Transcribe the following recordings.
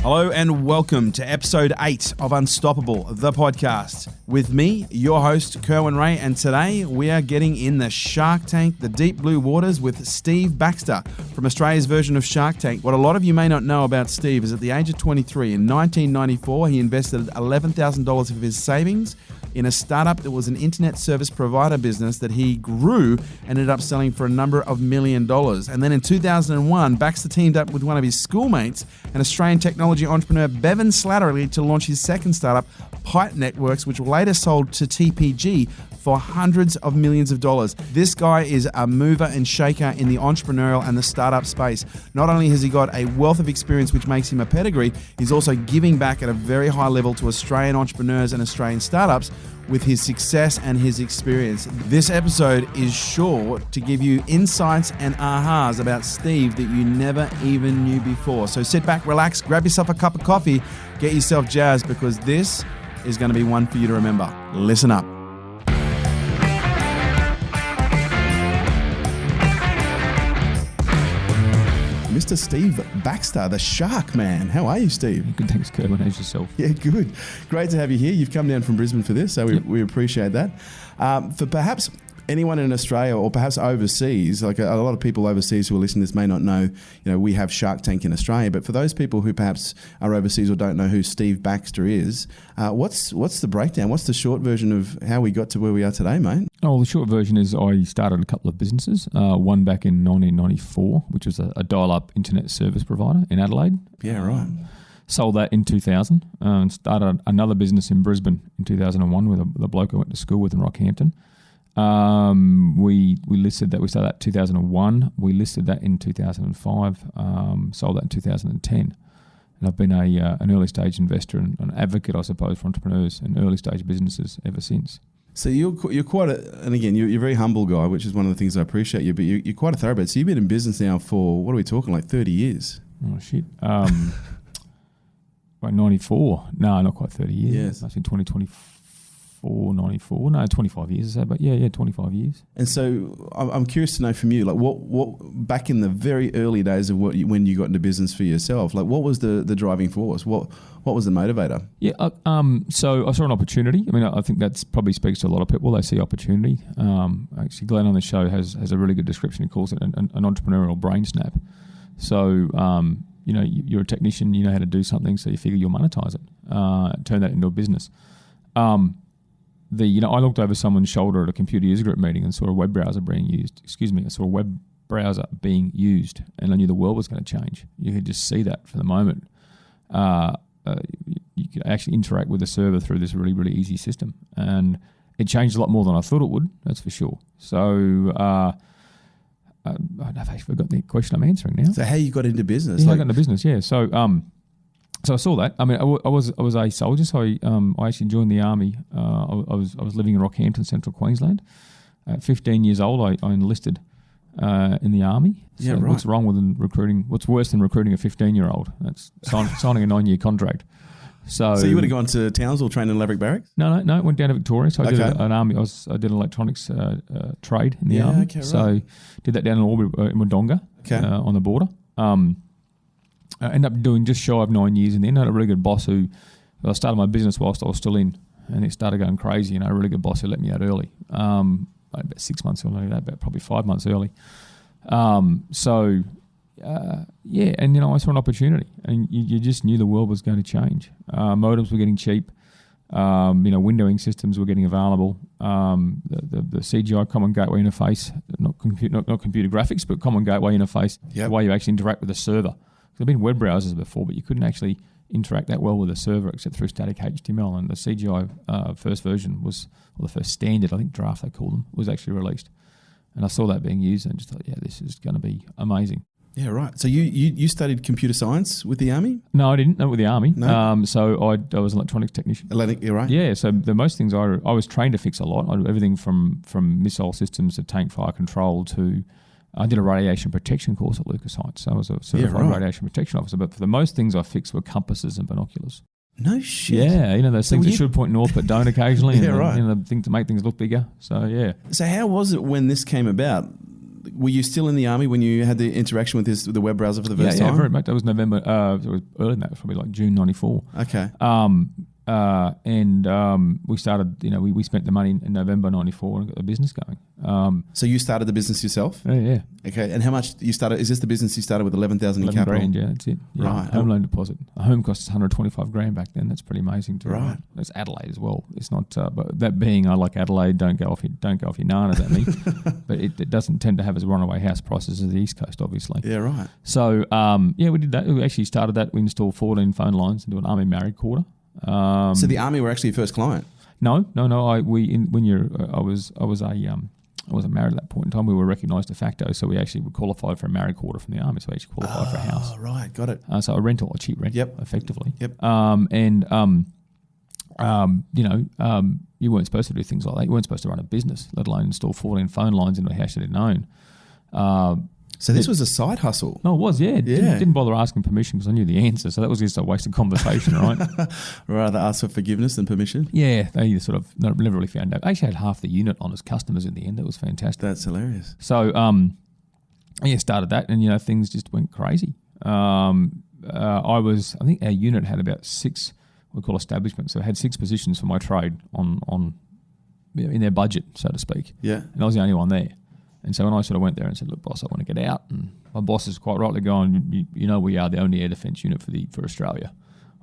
Hello and welcome to episode 8 of Unstoppable, the podcast. With me, your host, Kerwin, and today we are getting in the Shark Tank, the deep blue waters with Steve Baxter from Australia's version of Shark Tank. What a lot of you may not know about Steve is at the age of 23, in 1994, he invested $11,000 of his savings in a startup that was an internet service provider business that he grew and ended up selling for a number of $1 million. And then in 2001, Baxter teamed up with one of his schoolmates, an Australian technology entrepreneur, Bevan Slattery, to launch his second startup, Pipe Networks, which later sold to TPG for hundreds of millions of dollars. This guy is a mover and shaker in the entrepreneurial and the startup space. Not only has he got a wealth of experience which makes him a pedigree, he's also giving back at a very high level to Australian entrepreneurs and Australian startups with his success and his experience. This episode is sure to give you insights and ahas about Steve that you never even knew before. So sit back, relax, grab yourself a cup of coffee, get yourself jazzed, because this is going to be one for you to remember. Listen up. Mr. Steve Baxter, the Shark Man. How are you, Steve? Good, thanks, Kerwin. How's yourself? Yeah, good. Great to have you here. You've come down from Brisbane for this, so we appreciate that. For perhaps anyone in Australia or perhaps overseas, like a lot of people overseas who are listening to this may not know, we have Shark Tank in Australia, but for those people who perhaps are overseas or don't know who Steve Baxter is, what's the breakdown? What's the short version of how we got to where we are today, mate? Oh, the short version is I started a couple of businesses, one back in 1994, which was a dial-up internet service provider in Adelaide. Yeah, right. Sold that in 2000 and started another business in Brisbane in 2001 with a bloke I went to school with in Rockhampton. We listed that. We started that in 2001. We listed that in 2005. Sold that in 2010. And I've been an early stage investor and an advocate, I suppose, for entrepreneurs and early stage businesses ever since. So you're quite and again, you're a very humble guy, which is one of the things I appreciate you, but you're quite a thoroughbred. So you've been in business now for, what are we talking, like 30 years? Oh, shit. By 94. No, not quite 30 years. Yes. That's in 2024, 94. No, 25 years or so, but yeah, 25 years. And so I'm curious to know from you, like what back in the very early days of when you got into business for yourself, like what was the driving force? What was the motivator? Yeah, so I saw an opportunity. I mean, I think that probably speaks to a lot of people. They see opportunity. Actually, Glenn on the show has a really good description. He calls it an entrepreneurial brain snap. So, you're a technician, you know how to do something, so you figure you'll monetize it, turn that into a business. I looked over someone's shoulder at a computer user group meeting and saw a web browser being used. I saw a web browser being used, and I knew the world was going to change. You could just see that for the moment. You could actually interact with the server through this really, really easy system, and it changed a lot more than I thought it would. That's for sure. So I've actually forgotten the question I'm answering now. So how you got into business? Yeah, I got into business. Yeah. So I saw that. I mean, I was a soldier, so I actually joined the army. I was living in Rockhampton, Central Queensland. At 15 years old, I enlisted in the army. So yeah, right. What's wrong with recruiting? What's worse than recruiting a 15-year-old? That's signing a 9-year contract. So you would have gone to Townsville, trained in Laverick Barracks? No. Went down to Victoria. So I did an army. I did an electronics trade in the army. Okay, right. So did that down in Albury, in Wodonga, on the border. I ended up doing just shy of 9 years in the end. I had a really good boss who I started my business whilst I was still in, and it started going crazy. A really good boss who let me out early, about 6 months early, about probably 5 months early. And I saw an opportunity, and you just knew the world was going to change. Modems were getting cheap. Windowing systems were getting available. The CGI, Common Gateway Interface, not computer graphics, but Common Gateway Interface, the way you actually interact with the server. There have been web browsers before, but you couldn't actually interact that well with a server except through static HTML. And the CGI first version or the first standard, I think draft they call them, was actually released. And I saw that being used and just thought, this is going to be amazing. Yeah, right. So you studied computer science with the army? No, I didn't. Not with the army. No? So I was an electronics technician. You're right. Yeah. So the most things I was trained to fix a lot. Everything from missile systems to tank fire control to I did a radiation protection course at Lucas Heights. So I was a certified radiation protection officer. But for the most things I fixed were compasses and binoculars. No shit. Yeah, those things that should point north but don't occasionally. Yeah, right. The thing to make things look bigger. So yeah. So how was it when this came about? were you still in the army when you had the interaction with the web browser for the first time? Yeah, very much. That was November. It was early than that. It was probably like June '94. Okay. We started. We spent the money in November '94 and got the business going. So you started the business yourself? Yeah. Okay. And how much you started? Is this the business you started with 11,000 in capital? $11,000, yeah, that's it. Yeah. Right. Home loan deposit. A home costs $125,000 back then. That's pretty amazing too. Right. That's Adelaide as well. It's not. But that being, I like Adelaide. Don't go off your nanas at me. But it doesn't tend to have as runaway house prices as the East Coast, obviously. Yeah. Right. So we did that. We actually started that. We installed 14 phone lines into an army married quarter. So the army were actually your first client? No. I wasn't married at that point in time. We were recognised de facto, so we actually were qualified for a married quarter from the army. So we actually qualified for a house. Oh, right, got it. So a rental, a cheap rental, effectively. Yep. You weren't supposed to do things like that. You weren't supposed to run a business, let alone install 14 phone lines into a house you didn't own. So this was a side hustle? No, it was, yeah. Didn't bother asking permission because I knew the answer. So that was just a wasted conversation, right? Rather ask for forgiveness than permission? Yeah, they sort of never really found out. I actually had half the unit on as customers in the end. That was fantastic. That's hilarious. So, started that and, things just went crazy. I think our unit had about 6, we call establishments. So it had 6 positions for my trade on in their budget, so to speak. Yeah. And I was the only one there. And so when I sort of went there and said, look, boss, I want to get out. And my boss is quite rightly going, we are the only air defence unit for Australia.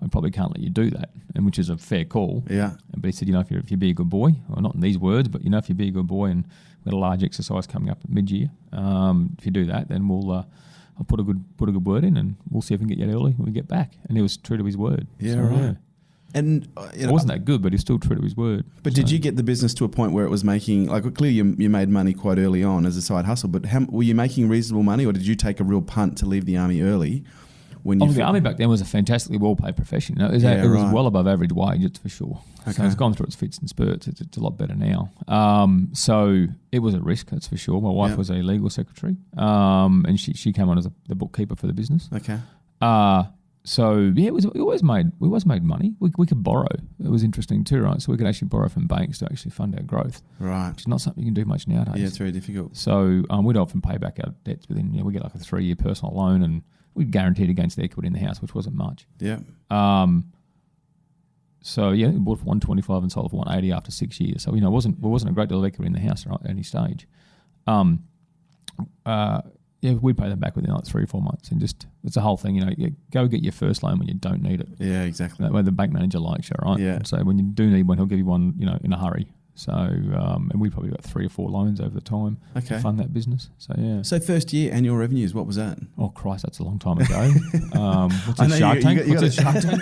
I probably can't let you do that, and which is a fair call. Yeah. But he said, if you be a good boy, well, not in these words, but if you be a good boy, and we've got a large exercise coming up at mid-year, if you do that, then I'll put a good word in, and we'll see if we can get you early when we get back. And he was true to his word. Yeah, right. Yeah. And it wasn't that good, but he's still true to his word. But did you get the business to a point where it was making, clearly you made money quite early on as a side hustle, but were you making reasonable money, or did you take a real punt to leave the army early? The army back then was a fantastically well-paid profession. It was well above average wage, it's for sure. Okay. So it's gone through its fits and spurts. It's a lot better now. So it was a risk, that's for sure. My wife was a legal secretary, and she came on as the bookkeeper for the business. Okay. So we always made money. We could borrow. It was interesting too, right? So we could actually borrow from banks to actually fund our growth. Right. Which is not something you can do much nowadays. Yeah, it's very difficult. So we'd often pay back our debts within. We get like a 3-year personal loan, and we guaranteed against the equity in the house, which wasn't much. Yeah. We bought for 125 and sold for 180 after 6 years. So it wasn't a great deal of equity in the house at any stage. We'd pay them back within 3 or 4 months, and it's a whole thing. You go get your first loan when you don't need it. Yeah, exactly. That way the bank manager likes you, right? Yeah. So when you do need one, he'll give you one, in a hurry. So and we probably got 3 or 4 loans over the time to fund that business. So yeah. So first year annual revenues, what was that? Oh Christ, that's a long time ago. What's a Shark Tank? What's a Shark Tank?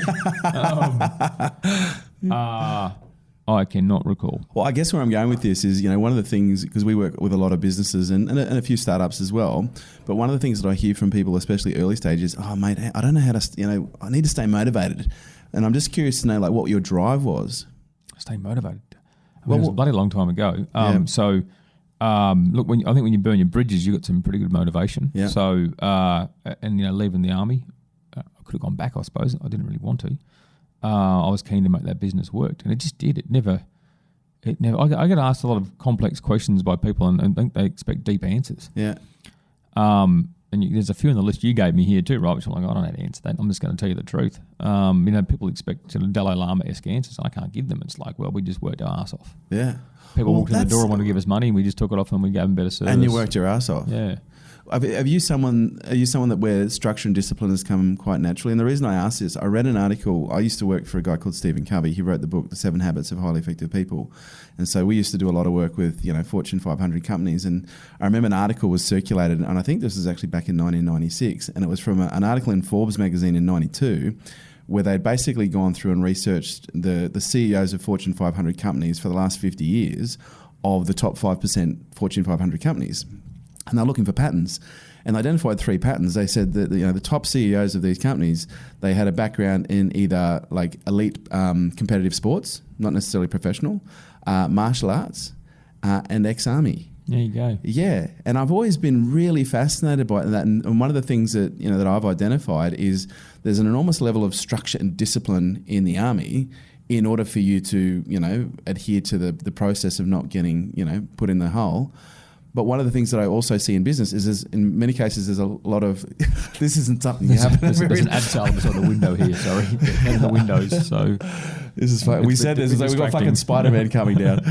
I cannot recall. Well, I guess where I'm going with this is, one of the things, because we work with a lot of businesses and a few startups as well, but one of the things that I hear from people, especially early stages, oh mate, I don't know how to, I need to stay motivated. And I'm just curious to know what your drive was. Stay motivated. It was a bloody long time ago. So, look, I think when you burn your bridges, you got some pretty good motivation. Yeah. So, leaving the army, I could have gone back, I suppose. I didn't really want to. I was keen to make that business work, and it just did. It never. I get asked a lot of complex questions by people, and think they expect deep answers. Yeah. There's a few on the list you gave me here too, right? Which I'm like, I don't know how to answer that. I'm just going to tell you the truth. People expect sort of Dalai Lama-esque answers. I can't give them. It's like, well, we just worked our ass off. Yeah. People walked in the door and wanted to give us money, and we just took it off and we gave them better service. And you worked your ass off. Yeah. Are you someone that where structure and discipline has come quite naturally? And the reason I ask this, I read an article. I used to work for a guy called Stephen Covey. He wrote the book, The 7 Habits of Highly Effective People. And so we used to do a lot of work with, Fortune 500 companies. And I remember an article was circulated, and I think this was actually back in 1996, and it was from an article in Forbes magazine in 92, where they'd basically gone through and researched the CEOs of Fortune 500 companies for the last 50 years of the top 5% Fortune 500 companies. And they're looking for patterns, and they identified 3 patterns. They said that the top CEOs of these companies, they had a background in either elite competitive sports, not necessarily professional, martial arts, and ex-army. There you go. Yeah, and I've always been really fascinated by that. And one of the things that that I've identified is there's an enormous level of structure and discipline in the army in order for you to adhere to the process of not getting put in the hole. But one of the things that I also see in business is in many cases there's a lot of this isn't something you have. There's an ad sale beside the window here. Sorry, the windows. So this is we said this is like we got fucking Spider-Man coming down.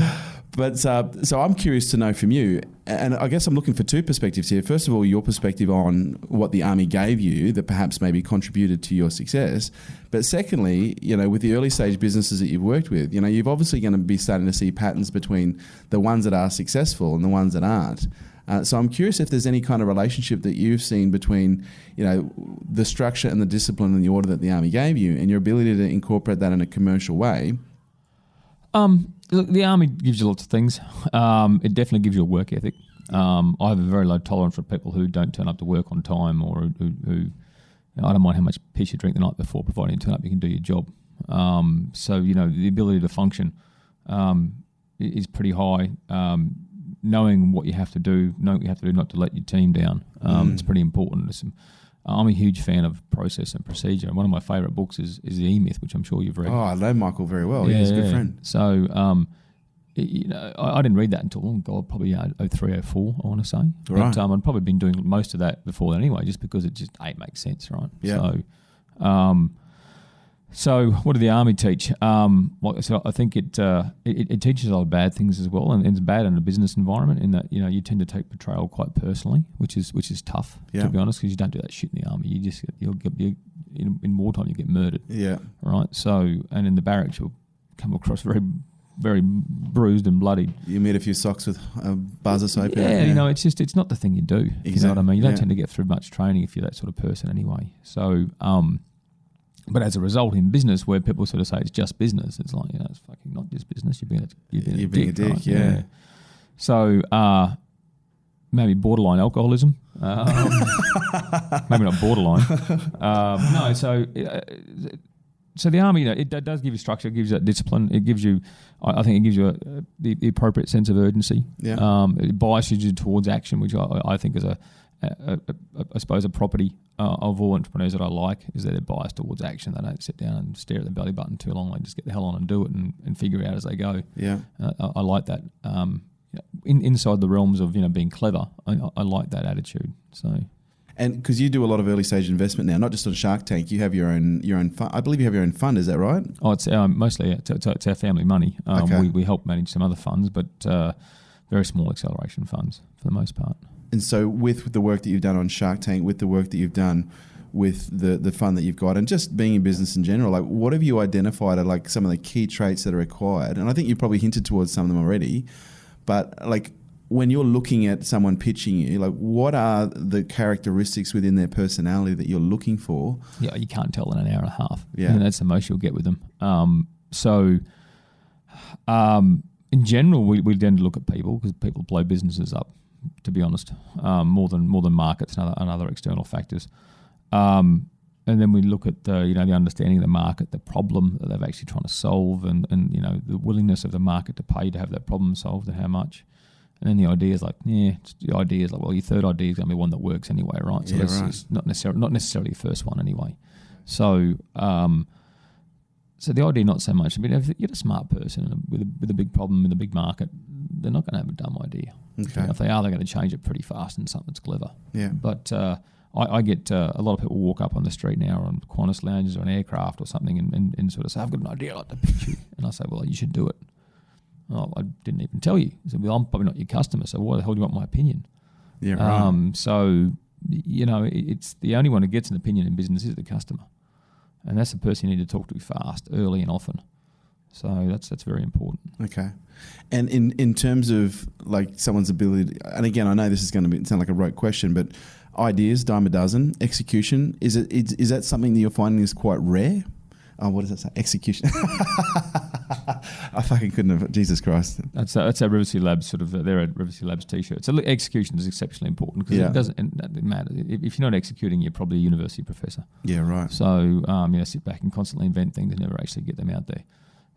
But so I'm curious to know from you, and I guess I'm looking for two perspectives here. First of all, your perspective on what the Army gave you that perhaps maybe contributed to your success. But secondly, with the early stage businesses that you've worked with, you've obviously going to be starting to see patterns between the ones that are successful and the ones that aren't. So I'm curious if there's any kind of relationship that you've seen between, the structure and the discipline and the order that the Army gave you and your ability to incorporate that in a commercial way. Look, the Army gives you lots of things. It definitely gives you a work ethic. I have a very low tolerance for people who don't turn up to work on time, or who I don't mind how much piss you drink the night before, providing you turn up, you can do your job. So the ability to function is pretty high. Knowing what you have to do, not to let your team down. It's pretty important. I'm a huge fan of process and procedure. And one of my favourite books is The E-Myth, which I'm sure you've read. Oh, I know Michael very well. Yeah, he's a good friend. So, I didn't read that until, probably 03, 04, I want to say. Right. But I'd probably been doing most of that before then anyway, just because it makes sense, right? Yeah. So what did the Army teach? So I think it teaches a lot of bad things as well, and it's bad in a business environment in that you tend to take betrayal quite personally, which is tough, to be honest, because you don't do that shit in the Army. In wartime you get murdered. Yeah. Right. So and in the barracks you'll come across very, very bruised and bloodied. You meet a few socks with bars of soap. Yeah. It's not the thing you do. Exactly. You know what I mean? You don't tend to get through much training if you're that sort of person anyway. So. But as a result, in business, where people sort of say it's just business, it's like, it's fucking not just business. You're being a dick, right? Yeah. So maybe borderline alcoholism. Maybe not borderline. No. So the Army, it does give you structure. It gives you that discipline. It gives you, I think, it gives you the appropriate sense of urgency. Yeah. It biases you towards action, which I think is I suppose a property of all entrepreneurs that I like is that they're biased towards action. They don't sit down and stare at the belly button too long. They just get the hell on and do it and figure it out as they go. Yeah, I like that. Inside the realms of being clever, I like that attitude. So, and because you do a lot of early stage investment now, not just on Shark Tank, you have your own fund. I believe you have your own fund. Is that right? Oh, it's mostly it's our family money. Okay. We help manage some other funds, but very small acceleration funds for the most part. And so with the work that you've done on Shark Tank, with the work that you've done with the fund that you've got, and just being in business in general, like what have you identified are like some of the key traits that are required? And I think you've probably hinted towards some of them already, but like when you're looking at someone pitching you, like what are the characteristics within their personality that you're looking for? Yeah, you can't tell in an hour and a half. Yeah. And that's the most you'll get with them. In general, we tend to look at people because people blow businesses up, to be honest, more than markets and other external factors. And then we look at the understanding of the market, the problem that they're actually trying to solve, and the willingness of the market to pay to have that problem solved and how much. And then the idea is well, your third idea is going to be one that works anyway, right? So it's not necessarily your first one anyway. So the idea, not so much. I mean, if you're a smart person with a big problem in a big market, they're not going to have a dumb idea. Okay. If they are, they're going to change it pretty fast and something that's clever. Yeah. But I get a lot of people walk up on the street now on Qantas lounges or an aircraft or something and sort of say, I've got an idea, I'd like to pitch you. And I say, well, you should do it. Oh, I didn't even tell you. I said, well, I'm probably not your customer, so why the hell do you want my opinion? Yeah, right. So, it's the only one who gets an opinion in business is the customer. And that's the person you need to talk to fast, early and often. So that's very important. Okay. And in terms of like someone's ability, and again, I know this is going to sound like a rote question, but ideas, dime a dozen, execution, is that something that you're finding is quite rare? Oh, what does that say? Execution. I fucking couldn't have. Jesus Christ. That's our Riversea Labs sort of. They're a Riversea Labs t-shirt. So execution is exceptionally important because it doesn't matter. If you're not executing, you're probably a university professor. Yeah, right. So sit back and constantly invent things and never actually get them out there.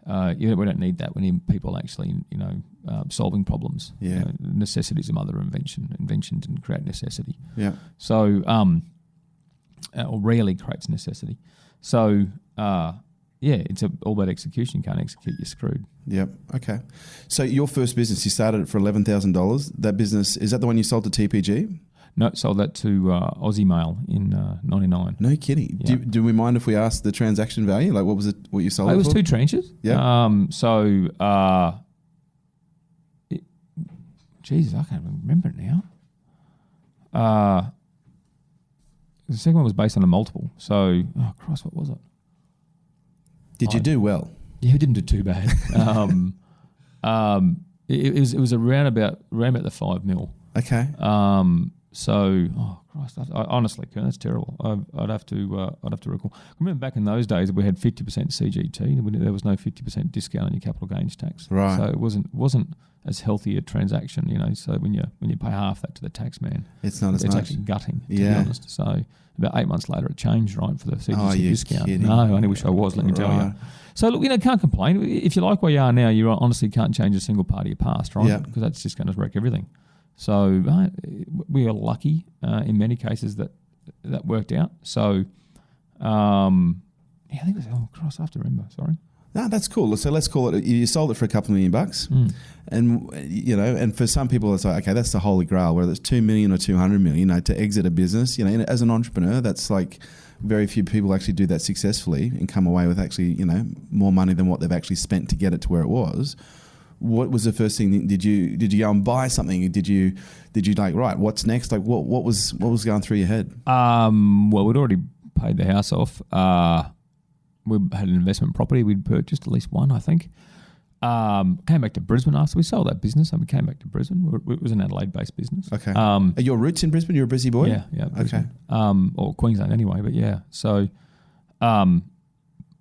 We don't need that. We need people actually, solving problems. Yeah. Necessity is a mother of invention. Invention didn't create necessity. Yeah. So, or rarely creates necessity. So, it's all about execution. You can't execute, you're screwed. Yep. Okay. So your first business, you started it for $11,000. That business, is that the one you sold to TPG? No, sold that to Aussie Mail in 99. No kidding. Yeah. Do we mind if we ask the transaction value? Like, what was it? What you sold it was for? 2 tranches. Yeah. Jesus, I can't remember it now. The second one was based on a multiple. So, Christ, what was it? Did you do well? Yeah, we didn't do too bad. It was around about the 5 mil. Okay. Christ, honestly, Kern, that's terrible. I'd have to recall. I remember back in those days we had 50% CGT. There was no 50% discount on your capital gains tax. Right. So it wasn't as healthy a transaction, So when you pay half that to the tax man, it's not as much. It's actually gutting, to be honest. So about 8 months later, it changed, right, for the CGT discount. Kidding? No, I only wish I was. Let me tell you. So look, can't complain. If you like where you are now, you honestly can't change a single part of your past, right? Yeah. Because that's just going to wreck everything. So we are lucky in many cases that worked out. So I think it was, I have to remember. Sorry. No, that's cool. So let's call it. You sold it for a couple $1 million, and and for some people it's like, okay, that's the holy grail. Whether it's 2 million or 200 million, to exit a business, as an entrepreneur, that's like very few people actually do that successfully and come away with actually more money than what they've actually spent to get it to where it was. What was the first thing? Did you go and buy something? Did you like, right, what's next? Like what was going through your head? Well, we'd already paid the house off. We had an investment property we'd purchased, at least one, I think. Came back to Brisbane after we sold that business, and we came back to Brisbane. It was an Adelaide-based business. Okay. Are your roots in Brisbane? You're a Brizzy boy? Yeah. Brisbane. Okay. Or Queensland anyway, but yeah. So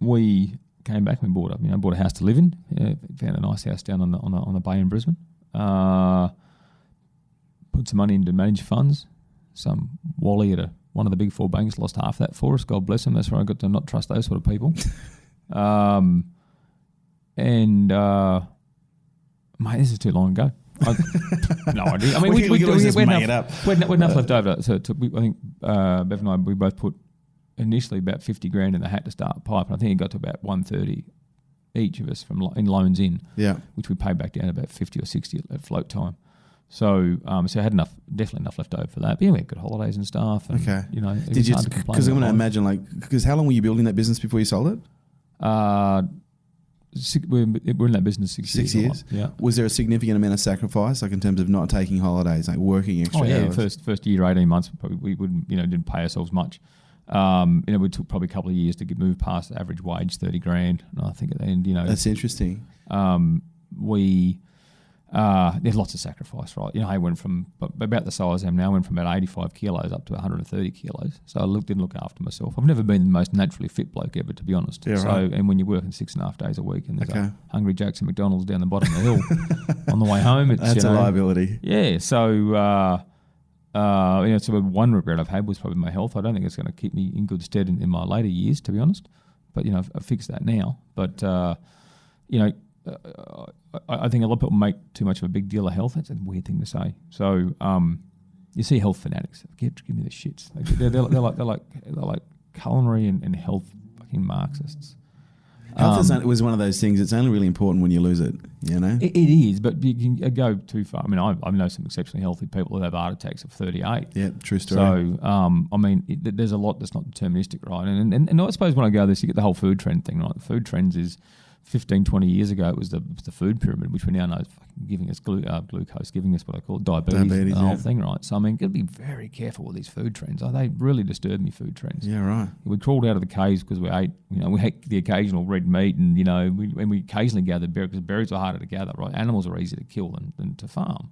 we came back and we bought a house to live in. Found a nice house down on the bay in Brisbane. Put some money into managed funds. Some Wally at one of the big 4 banks lost half that for us. God bless him. That's where I got to not trust those sort of people. Mate, this is too long ago. No idea. I mean, we had enough left over. So I think Bev and I, we both put initially about 50 grand in the hat to start Pipe, and I think it got to about 130 each of us in loans which we paid back down about 50 or 60 at float time. So I had definitely enough left over for that. But we had good holidays and stuff. And, okay. Did you? Because I'm going to imagine, because how long were you building that business before you sold it? We're in that business 6 years. 6 years. Yeah. Was there a significant amount of sacrifice, like in terms of not taking holidays, like working extra hours? First year, 18 months, probably we wouldn't, didn't pay ourselves much. We took probably a couple of years to move past the average wage, 30 grand. And I think at the end, That's interesting. There's lots of sacrifice, right? I went from about the size I am now, went from about 85 kilos up to 130 kilos. So I didn't look after myself. I've never been the most naturally fit bloke ever, to be honest. Yeah, right. And when you're working 6.5 days a week and there's a Hungry Jack's and McDonald's down the bottom of the hill on the way home, that's a liability. Yeah. So so one regret I've had was probably my health. I don't think it's going to keep me in good stead in my later years, to be honest. But I've fixed that now. But I think a lot of people make too much of a big deal of health. That's a weird thing to say. So you see health fanatics. Give me the shits. They're like culinary and health fucking Marxists. Health was one of those things. It's only really important when you lose it. It is, but you can go too far. I mean, I know some exceptionally healthy people who have heart attacks at 38. Yeah, true story. So there's a lot that's not deterministic, right? And I suppose when I go this, you get the whole food trend thing, right? The food trends is 15, 20 years ago, it was the food pyramid, which we now know is giving us glucose, giving us what I call diabetes, the whole thing, right? So, got to be very careful with these food trends. They really disturb me, food trends. Yeah, right. We crawled out of the caves because we ate the occasional red meat and, we occasionally gathered berries because berries are harder to gather, right? Animals are easier to kill than to farm.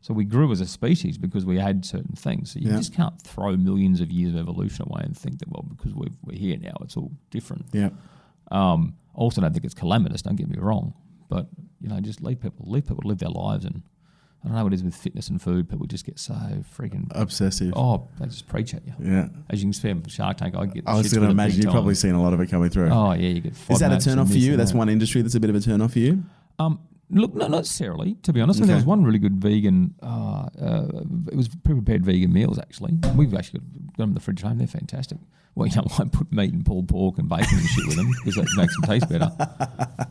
So we grew as a species because we had certain things. So you just can't throw millions of years of evolution away and think that, well, because we're here now, it's all different. Yeah. Also, don't think it's calamitous. Don't get me wrong, but just leave people live their lives. And I don't know what it is with fitness and food. People just get so freaking obsessive. Oh, they just preach at you. Yeah. As you can see, Shark Tank. I was going to imagine you've probably seen a lot of it coming through. Oh yeah, you get. Is that a turn off for you? That's one industry that's a bit of a turn off for you. Look, not necessarily, to be honest. I mean, there was one really good vegan, it was pre-prepared vegan meals, actually. We've actually got them in the fridge at home. They're fantastic. Well, I put meat and pulled pork and bacon and shit with them because that makes them taste better.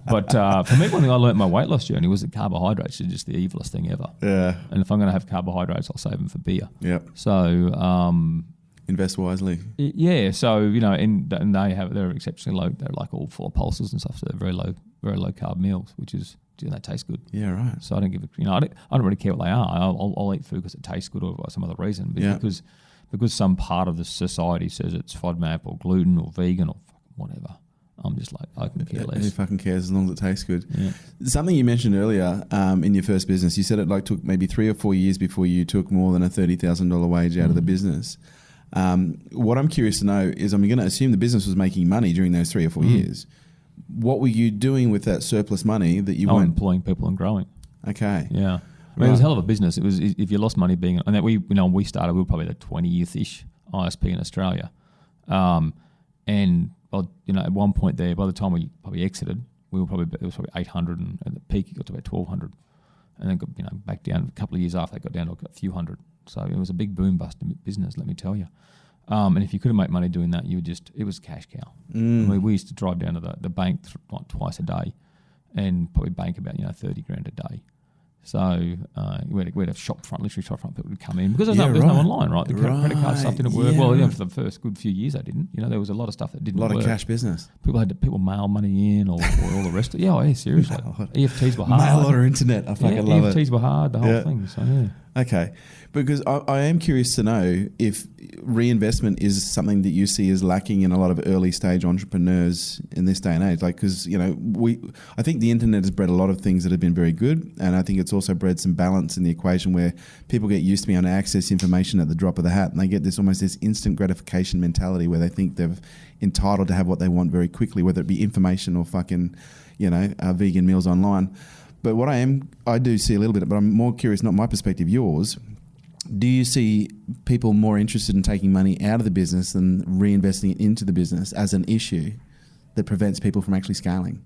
But for me, one thing I learned my weight loss journey was that carbohydrates are just the evilest thing ever. Yeah. And if I'm going to have carbohydrates, I'll save them for beer. Yep. So... invest wisely. Yeah, so, and they're exceptionally low. They're like all full of pulses and stuff, so they're very low carb meals, which is... they taste good. Yeah, right. So I don't give a, I don't really care what they are. I'll eat food because it tastes good or for some other reason. But because some part of the society says it's FODMAP or gluten or vegan or whatever, I'm just like, I can care less. Who fucking cares as long as it tastes good? Yeah. Something you mentioned earlier in your first business, you said it took maybe 3 or 4 years before you took more than a $30,000 wage out of the business. What I'm curious to know is, I'm going to assume the business was making money during those 3 or 4 years. What were you doing with that surplus money that you weren't employing people and growing? Okay. Yeah. I mean, it was a hell of a business. It was, if you lost money being, and that we started, we were probably the 20th-ish ISP in Australia. And at one point there, by the time we probably exited, it was probably 800, and at the peak it got to about 1,200. And then got, back down a couple of years after, it got down to a few hundred. So it was a big boom bust business, let me tell you. And if you couldn't make money doing that, it was a cash cow. I mean, we used to drive down to the bank twice a day and probably bank about, $30,000 a day. So we'd have shop front people would come in because there's no online, right? The credit card stuff didn't work. Well, for the first good few years they didn't. There was a lot of stuff that didn't work. A lot of cash business. People mail money in or all the rest of it. Yeah, seriously. EFTs were hard. Mail order internet. I fucking love it. EFTs were hard, the whole thing. So, yeah. Okay. Because I am curious to know if reinvestment is something that you see as lacking in a lot of early stage entrepreneurs in this day and age. Because, I think the internet has bred a lot of things that have been very good. And I think it's also bred some balance in the equation where people get used to being able to access information at the drop of the hat. And they get this instant gratification mentality where they think they're entitled to have what they want very quickly, whether it be information or fucking, vegan meals online. But what I do see a little bit, but I'm more curious, not my perspective, yours. Do you see people more interested in taking money out of the business than reinvesting it into the business as an issue that prevents people from actually scaling?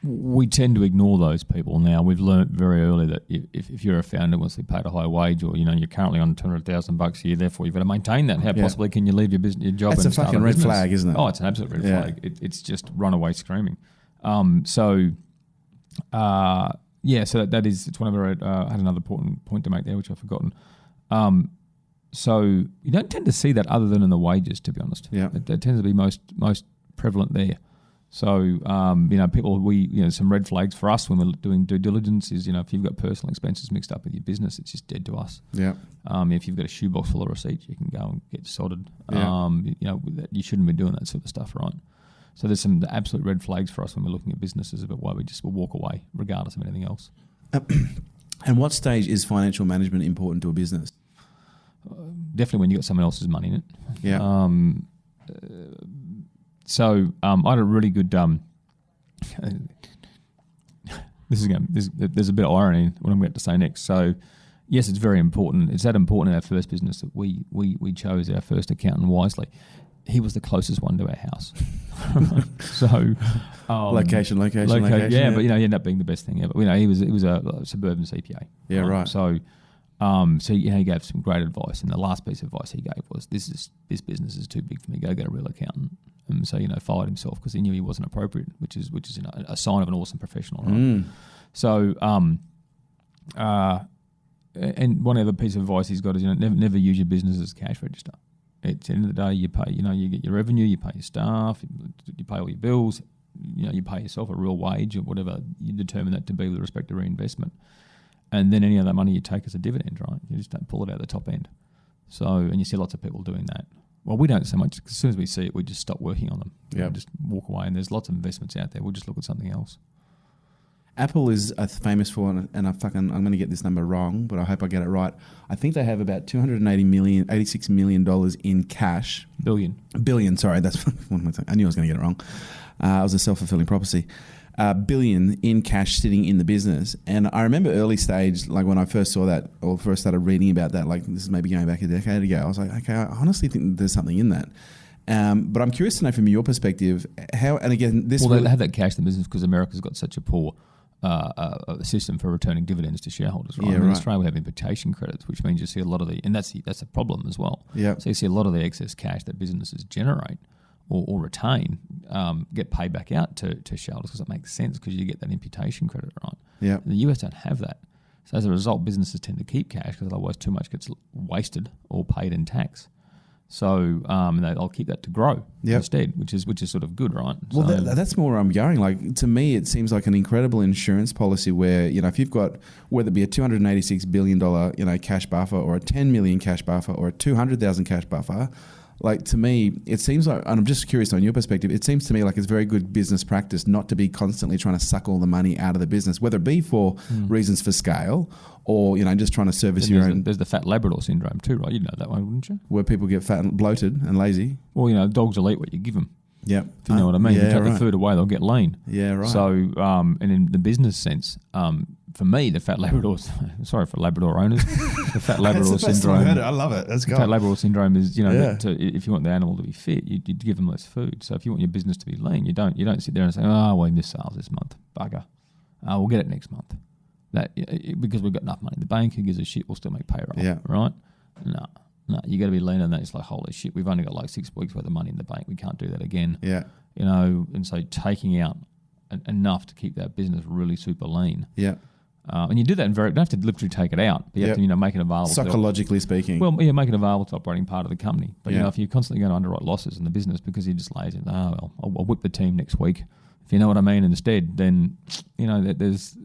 We tend to ignore those people now. We've learnt very early that if you're a founder wants to be paid a high wage, or you're currently on $200,000 a year, therefore you've got to maintain that. How possibly can you leave your business, your job? That's and a fucking red flag, isn't it? Oh, it's an absolute red flag. It's just runaway screaming. So that is, it's whenever I had another important point to make there, which I've forgotten. So you don't tend to see that other than in the wages, to be honest. Yeah. That tends to be most prevalent there. So, people, some red flags for us when we're doing due diligence is, if you've got personal expenses mixed up with your business, it's just dead to us. Yeah. If you've got a shoebox full of receipts, you can go and get sorted. Yeah. You shouldn't be doing that sort of stuff, right? So there's some absolute red flags for us when we're looking at businesses about why we just will walk away regardless of anything else. And what stage is financial management important to a business? Definitely when you've got someone else's money in it. Yeah. I had a really good. There's a bit of irony in what I'm about to say next. So, yes, it's very important. It's that important in our first business that we chose our first accountant wisely. He was the closest one to our house. So location. Yeah, but he ended up being the best thing ever. He was a suburban CPA. Yeah, right. So he gave some great advice, and the last piece of advice he gave was, "This business is too big for me. Go get a real accountant." And so fired himself because he knew he wasn't appropriate, which is a sign of an awesome professional, right? So and one other piece of advice he's got is never use your business as a cash register. At the end of the day, you pay, you get your revenue, you pay your staff, you pay all your bills, you pay yourself a real wage or whatever you determine that to be with respect to reinvestment. And then any of that money you take as a dividend, right? You just don't pull it out the top end. So, and you see lots of people doing that. Well, we don't so much. As soon as we see it, we just stop working on them. Yeah. Just walk away, and there's lots of investments out there. We'll just look at something else. Apple is famous for, and I'm going to get this number wrong, but I hope I get it right. I think they have about $86 million in cash. Billion, sorry. That's what am I saying? I knew I was going to get it wrong. It was a self-fulfilling prophecy. Billion in cash sitting in the business. And I remember early stage, like when I first saw that or first started reading about that, like this is maybe going back a decade ago, I was like, okay, I honestly think there's something in that. But I'm curious to know from your perspective how, and again, this. Well, they have that cash in the business because America's got such a poor system for returning dividends to shareholders, right? Yeah, In Australia, we have imputation credits, which means you see a lot of and that's a problem as well. Yeah. So you see a lot of the excess cash that businesses generate or retain get paid back out to shareholders because it makes sense because you get that imputation credit, right? Yeah. The US don't have that. So as a result, businesses tend to keep cash because otherwise too much gets wasted or paid in tax. So they'll keep that to grow instead, which is sort of good, right? Well, so, that's more where I'm going. Like, to me, it seems like an incredible insurance policy where, if you've got, whether it be a $286 billion, cash buffer or a 10 million cash buffer or a 200,000 cash buffer, like, to me, it seems like, and I'm just curious on your perspective, it seems to me like it's very good business practice not to be constantly trying to suck all the money out of the business, whether it be for reasons for scale or, just trying to service your own. There's the fat Labrador syndrome too, right? You'd know that one, wouldn't you? Where people get fat and bloated and lazy. Well, dogs will eat what you give them. Yeah. If you know what I mean. Yeah, you take right. the food away, they'll get lean. Yeah, right. So, and in the business sense, for me, the fat Labradors, sorry for Labrador owners, the fat Labrador syndrome. I love it. Let's go. Fat Labrador syndrome is, if you want the animal to be fit, you'd give them less food. So if you want your business to be lean, you don't sit there and say, oh, we missed sales this month, bugger. We'll get it next month. Because we've got enough money in the bank, who gives a shit? We'll still make payroll. Yeah. Right? No, you got to be leaner than that. It's like, holy shit, we've only got like 6 weeks worth of money in the bank. We can't do that again. Yeah. And so taking out enough to keep that business really super lean. Yeah. And you do that you don't have to literally take it out, but you have to make it available. Psychologically speaking. Well, make it available to operating part of the company. But if you're constantly going to underwrite losses in the business because you're just lazy, I'll whip the team next week. If you know what I mean, instead, then there's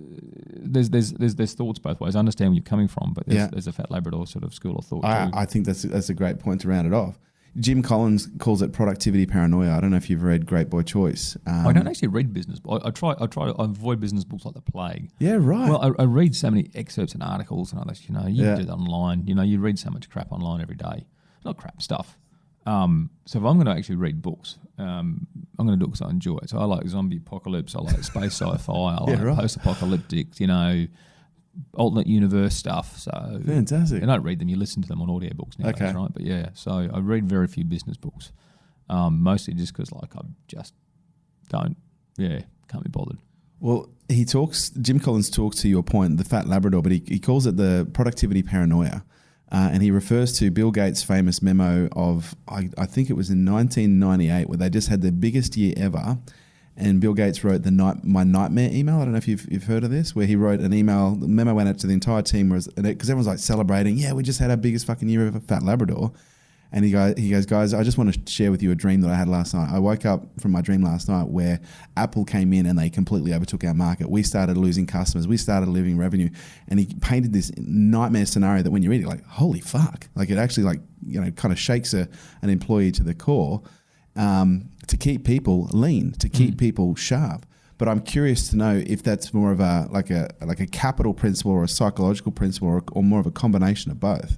thoughts both ways. I understand where you're coming from, but there's a fat Labrador sort of school of thought. I think that's a great point to round it off. Jim Collins calls it productivity paranoia. I don't know if you've read Great Boy Choice. I don't actually read business. I try to avoid business books like the plague. Yeah, right. Well, I read so many excerpts and articles and others. You can do that online. You read so much crap online every day. Not crap stuff. So if I'm going to actually read books, I'm going to do it because I enjoy it. So I like zombie apocalypse. I like space sci-fi. I like post-apocalyptic. Alternate universe stuff. So fantastic. I don't read them. You listen to them on audiobooks nowadays, right? But so I read very few business books, mostly just because I just can't be bothered. Well, Jim Collins talks to your point, the fat Labrador, but he calls it the productivity paranoia. And he refers to Bill Gates' famous memo of, I think it was in 1998, where they just had their biggest year ever. And Bill Gates wrote my nightmare email. I don't know if you've heard of this, where he wrote an email. The memo went out to the entire team because everyone's like celebrating. Yeah, we just had our biggest fucking year ever, fat Labrador. And he goes, guys, I just want to share with you a dream that I had last night. I woke up from my dream last night where Apple came in and they completely overtook our market. We started losing customers. We started losing revenue. And he painted this nightmare scenario that when you read it, like, holy fuck. Like, it actually kind of shakes an employee to the core. To keep people lean, to keep people sharp. But I'm curious to know if that's more of a capital principle or a psychological principle or more of a combination of both.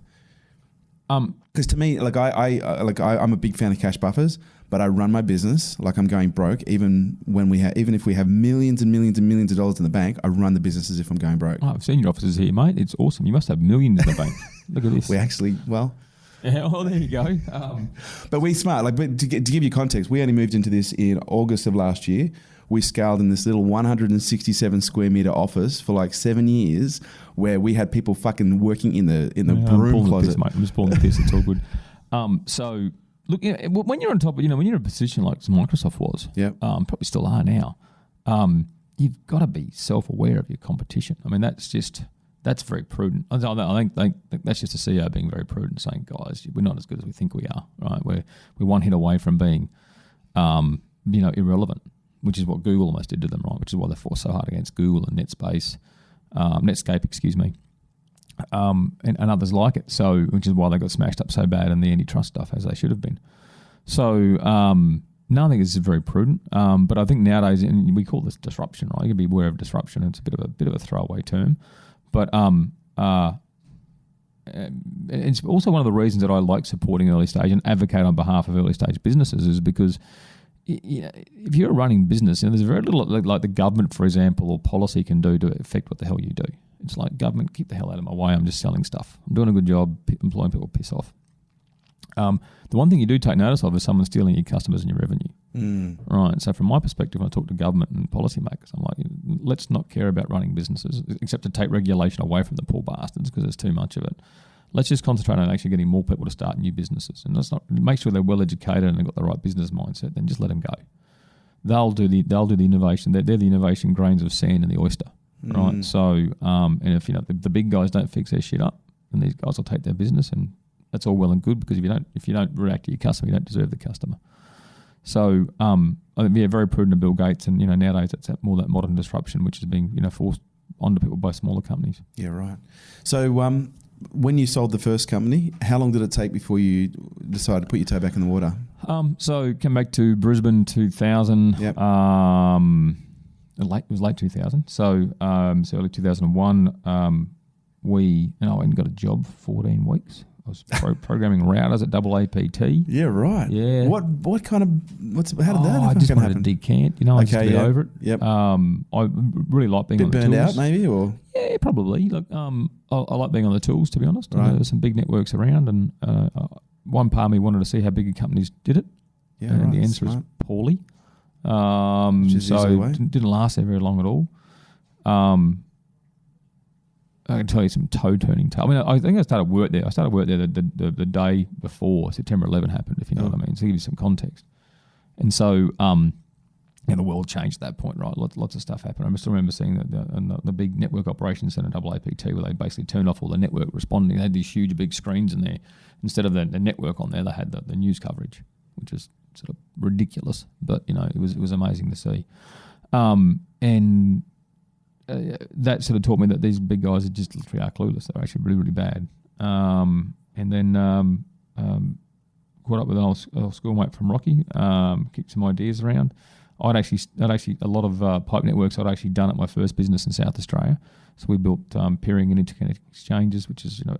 Because to me, I'm a big fan of cash buffers, but I run my business like I'm going broke. Even if we have millions and millions and millions of dollars in the bank, I run the business as if I'm going broke. Oh, I've seen your offices here, mate. It's awesome. You must have millions in the bank. Look at this. We actually, yeah, well, there you go. But we smart. But to give you context, we only moved into this in August of last year. We scaled in this little 167 square meter office for like 7 years, where we had people fucking working in the broom closet. I'm just pulling the piss. It's all good. So look, when you're on top of, when you're in a position like Microsoft was, probably still are now. You've got to be self-aware of your competition. I mean, that's very prudent. I think that's just a CEO being very prudent, saying, guys, we're not as good as we think we are, right? We're one hit away from being, irrelevant, which is what Google almost did to them, right? Which is why they fought so hard against Google and Netscape, and others like it. So, which is why they got smashed up so bad in the antitrust stuff, as they should have been. So, no, I think this is very prudent. But I think nowadays, and we call this disruption, right? You can be aware of disruption. It's a bit of a throwaway term. But it's also one of the reasons that I like supporting early stage and advocate on behalf of early stage businesses is because if you're a running business, there's very little like the government, for example, or policy can do to affect what the hell you do. It's like, government, keep the hell out of my way. I'm just selling stuff. I'm doing a good job. Employing people, piss off. The one thing you do take notice of is someone stealing your customers and your revenue. Right. So from my perspective, when I talk to government and policymakers, I'm like, let's not care about running businesses, except to take regulation away from the poor bastards because there's too much of it. Let's just concentrate on actually getting more people to start new businesses, and let's not make sure they're well educated and they've got the right business mindset. Then just let them go. They'll do the innovation. They're the innovation grains of sand in the oyster, right? So, and if the big guys don't fix their shit up, then these guys will take their business, and that's all well and good, because if you don't react to your customer, you don't deserve the customer. So, very prudent of Bill Gates, and nowadays it's more that modern disruption which is being forced onto people by smaller companies. Yeah, right. So, when you sold the first company, how long did it take before you decided to put your toe back in the water? So came back to Brisbane 2000. Yep. It was late 2000. So early 2001. I went and got a job for 14 weeks. I was programming routers at APT. Yeah, right. Yeah. How did that I just wanted happen? to decant. I just get over it. Yep. I really like being on the burned tools. out, maybe, or yeah, probably. Look, I like being on the tools, to be honest. Right. There's some big networks around, and one part of me wanted to see how bigger companies did it. Yeah, and right. the answer is poorly. Which is usually the way. Didn't last there very long at all. I can tell you some toe-turning tales. I mean, I think I started work there. The day before September 11 happened, if you know what I mean, to give you some context. And so, the world changed at that point, right? Lots of stuff happened. I still remember seeing the big network operations center, APT, where they basically turned off all the network responding. They had these huge big screens in there. Instead of the network on there, they had the news coverage, which is sort of ridiculous. But, it was amazing to see. That sort of taught me that these big guys are just literally are clueless. They're actually really, really bad. And then caught up with an old schoolmate from Rocky, kicked some ideas around. I'd actually a lot of pipe networks I'd actually done at my first business in South Australia. So we built peering and interconnect exchanges, which is a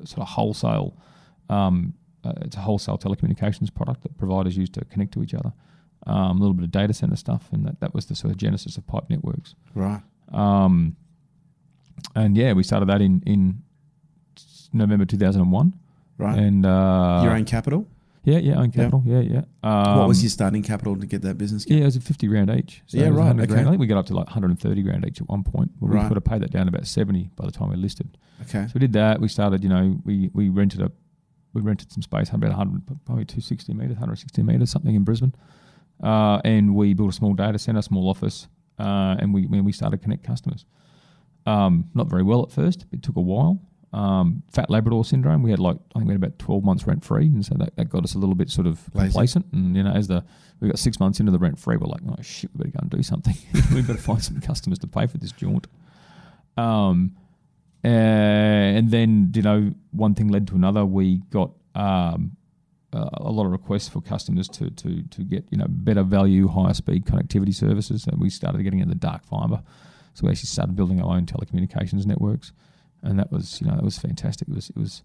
sort of wholesale. It's a wholesale telecommunications product that providers use to connect to each other. A little bit of data center stuff, and that was the sort of genesis of pipe networks. Right. And we started that in November 2001. Right. And your own capital? Yeah, own capital. Yeah. What was your starting capital to get that business going? Yeah, it was $50,000 each. So right. Okay. Grand. I think we got up to like $130,000 each at one point. But Right. we could have paid that down to about 70 by the time we listed. Okay. So we did that. We started. We rented some space, about 260 meters, 160 meters, something in Brisbane, and we built a small data center, small office, and we started to connect customers. Not very well at first. It took a while. Fat Labrador syndrome. We had about 12 months rent free, and so that got us a little bit sort of complacent. And we got 6 months into the rent free, we're like, oh shit, we better go and do something. We better find some customers to pay for this jaunt. And then one thing led to another. We got a lot of requests for customers to get better value, higher speed connectivity services, and we started getting into dark fibre. So we actually started building our own telecommunications networks. And that was fantastic. It was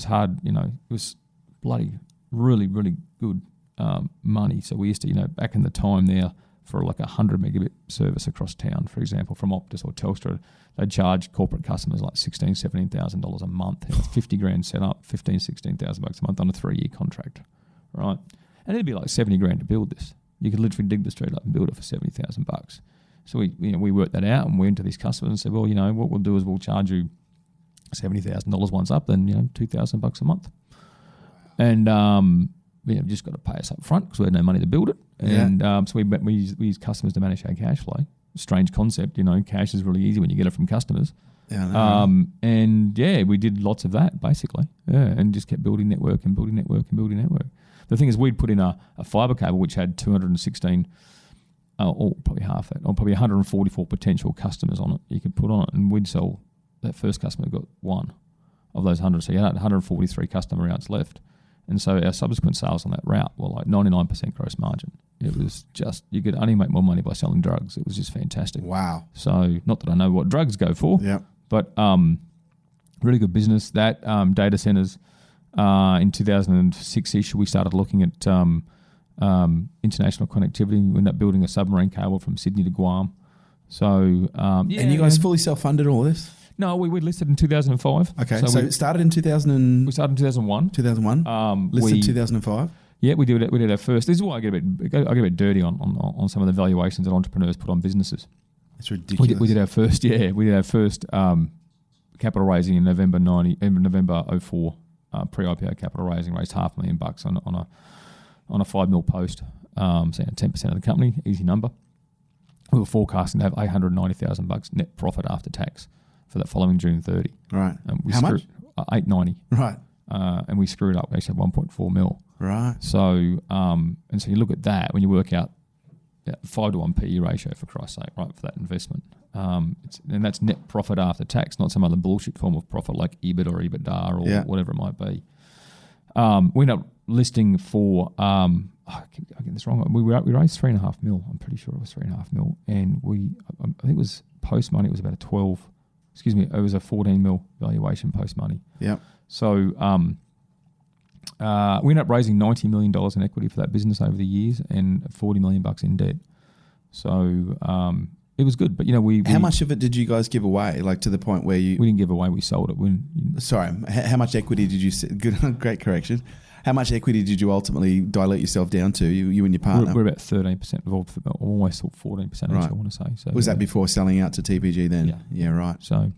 hard. It was bloody really, really good money. So we used to, back in the time there, for like 100 megabit service across town, for example, from Optus or Telstra, they'd charge corporate customers like $16,000-$17,000 a month. It was $50,000 set up, $15,000-$16,000 a month on a 3-year contract, right? And it'd be like $70,000 to build this. You could literally dig the street up and build it for $70,000. So we worked that out, and we went to these customers and said, well, what we'll do is we'll charge you $70,000 once up, then $2,000 a month, and you've just got to pay us up front because we had no money to build it, and so we use customers to manage our cash flow. Strange concept, cash is really easy when you get it from customers. And we did lots of that basically, and just kept building network. The thing is, we'd put in a fibre cable which had 216. Or probably half that, or probably 144 potential customers on it you could put on it, and we'd sell. That first customer got one of those 100, so you had 143 customer routes left, and so our subsequent sales on that route were like 99% gross margin. It was just, you could only make more money by selling drugs. It was just fantastic. Wow. So not that I know what drugs go for, but really good business. That data centers in 2006ish, we started looking at international connectivity. We ended up building a submarine cable from Sydney to Guam. So, and you guys fully self-funded all this? No, we listed in 2005. Okay, so it started in 2000 we started in 2001. 2001. Listed 2005. Yeah, we did our first. This is why I get a bit dirty on some of the valuations that entrepreneurs put on businesses. It's ridiculous. We did our first capital raising in November 04. Pre-IPO capital raising, raised $500,000 on a 5 mil post, saying 10% of the company, easy number. We were forecasting to have $890,000 net profit after tax for that following June 30. Right. How much? $890. Right. And we screwed up. We actually had 1.4 mil. Right. So, and so you look at that when you work out 5 to 1 PE ratio, for Christ's sake, right, for that investment. And that's net profit after tax, not some other bullshit form of profit like EBIT or EBITDA or whatever it might be. We ended up listing for, I get this wrong, we raised 3.5 mil. I'm pretty sure it was 3.5 mil. And I think it was post money, it was about it was a 14 mil valuation post money. Yeah. So we ended up raising $90 million in equity for that business over the years and $40 million in debt. So it was good, but how much of it did you guys give away? Like to the point where we didn't give away, we sold it. Sorry, how much equity did you? Good, great correction. How much equity did you ultimately dilute yourself down to? You and your partner. We're about 13% involved, almost 14%. Right. I want to say. So was that before selling out to TPG then? Yeah. Yeah. Right. So,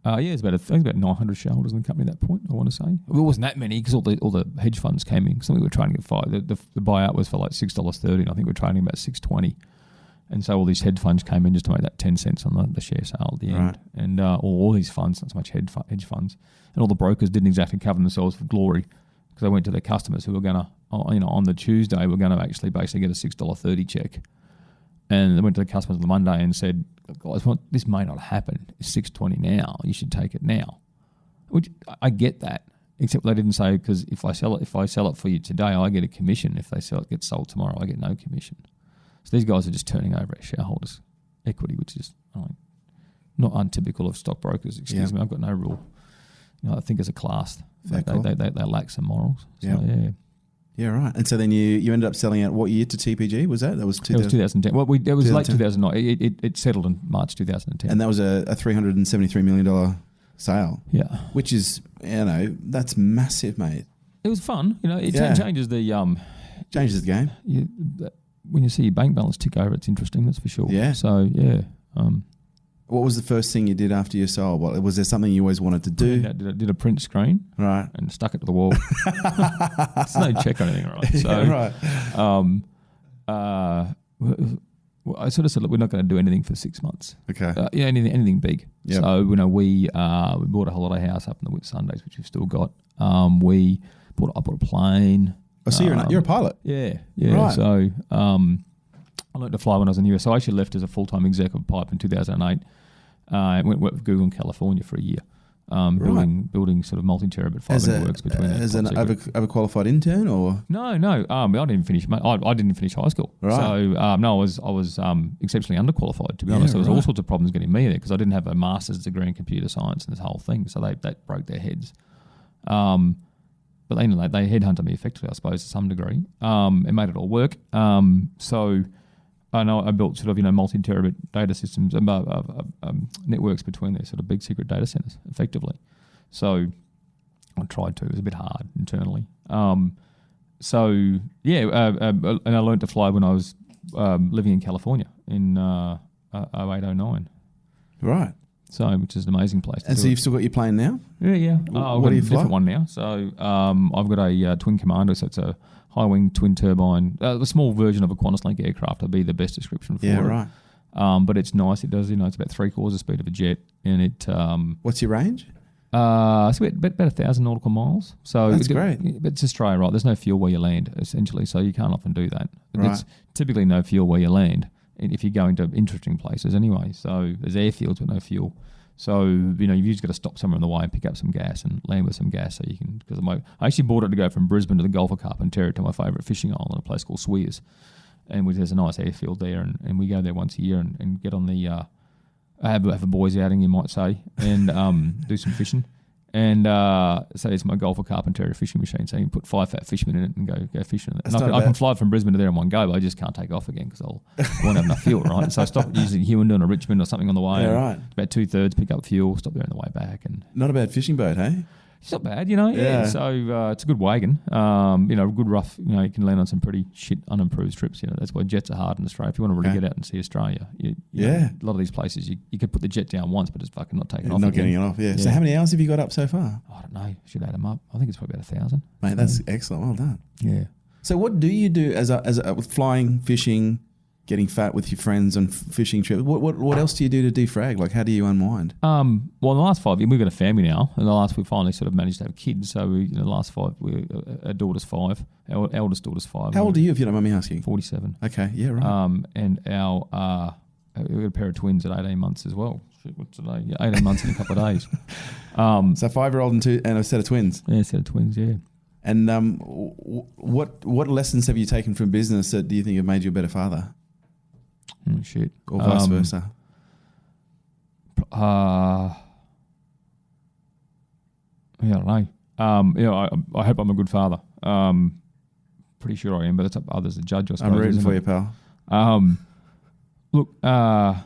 it's about 900 shareholders in the company at that point, I want to say. It wasn't that many because all the hedge funds came in. Something we were trading at $5. The buyout was for like $6.30, and I think we're trading about $6.20. And so all these hedge funds came in just to make that 10 cents on the share sale at the end. Right. And all these funds, not so much hedge funds, and all the brokers didn't exactly cover themselves for glory because they went to their customers who were going to, on the Tuesday, we're going to actually basically get a $6.30 check. And they went to the customers on the Monday and said, guys, this may not happen. It's $6.20 now. You should take it now. Which I get that, except they didn't say, because if I sell it for you today, I get a commission. If it gets sold tomorrow, I get no commission. So these guys are just turning over our shareholders' equity, which is not untypical of stockbrokers. Excuse me, I've got no rule. I think as a class, they lack some morals. So, yeah, right. And so then you ended up selling out what year to TPG? Was that? That was 2010. Well, it was late 2009. It settled in March 2010. And that was a $373 million sale. Yeah. Which is, that's massive, mate. It was fun. It changes the... changes the game. When you see your bank balance tick over, it's interesting, that's for sure. Yeah. So, yeah. What was the first thing you did after you sold? Was there something you always wanted to do? Did a print screen, right, and stuck it to the wall. It's no check or anything, right? So, I sort of said, look, we're not going to do anything for 6 months. Okay. Anything big. Yep. So we bought a holiday house up in the Whitsundays, which we've still got. I bought a plane. Oh, so you're a pilot? Yeah. Right. So I learned to fly when I was in the US. So I actually left as a full-time exec of Pipe in 2008. I went work with Google in California for a year, building sort of multi-terabit fiber networks between them. As an overqualified intern, or no, I didn't finish. I didn't finish high school, right. So I was exceptionally underqualified, to be honest. There was all sorts of problems getting me there because I didn't have a master's degree in computer science and this whole thing. So that broke their heads. But they headhunted me effectively, I suppose, to some degree. It made it all work. So I know I built sort of multi-terabit data systems, networks between their sort of big secret data centers, effectively. So I tried to. It was a bit hard internally. And I learned to fly when I was living in California in 08, 09. Right. So, which is an amazing place. And so you've still got your plane now? Yeah. What do you fly? Different one now. So I've got a twin commander, so it's a high wing twin turbine, a small version of a QantasLink aircraft. Would be the best description for it. Yeah, right. But it's nice. It does, it's about 3/4 the speed of a jet, and it. What's your range? It's about 1,000 nautical miles. So that's great. It's Australia, right? There's no fuel where you land, essentially, so you can't often do that. Right. There's typically no fuel where you land if you go into interesting places anyway. So there's airfields with no fuel. So, you've just got to stop somewhere on the way and pick up some gas and land with some gas so you can... Because I actually bought it to go from Brisbane to the Gulf of Carpentaria to my favourite fishing island, a place called Swears. And there's a nice airfield there, and we go there once a year and get on the... have a boys outing, you might say, and do some fishing. And so it's my Golf or Carpentaria fishing machine. So you can put 5 fat fishermen in it and go fishing. And I can fly from Brisbane to there in one go, but I just can't take off again because I won't have enough fuel, right? So I stop using Hewenden or Richmond or something on the way. Yeah, right. About 2/3 pick up fuel, stop there on the way back. And not a bad fishing boat, hey? It's not bad, you know. Yeah. So it's a good wagon. Good rough. You know, you can land on some pretty shit unimproved strips. You know, that's why jets are hard in Australia. If you want to really get out and see Australia, you know, a lot of these places you could put the jet down once, but it's fucking not taking off. Not getting it off. Yeah. So how many hours have you got up so far? I don't know. Should add them up. I think it's probably about 1,000. Mate, that's excellent. Well done. Yeah. So what do you do as with flying, fishing, getting fat with your friends on fishing trips? What else do you do to defrag? Like, how do you unwind? Well, in the last 5 years, we've got a family now. In the last, we finally sort of managed to have kids. So the last 5, our daughter's 5. Our eldest daughter's 5. How old are you, if you don't mind me asking? 47. Okay, yeah, right. And our we've got a pair of twins at 18 months as well. Shit, what's today? Yeah, 18 months in a couple of days. So 5-year-old and a set of twins. Yeah, a set of twins. Yeah. And what lessons have you taken from business that do you think have made you a better father? Shit. Or vice versa? I don't know. I hope I'm a good father. Pretty sure I am, but it's up to others to judge, I suppose. I'm rooting for you, pal. Look, out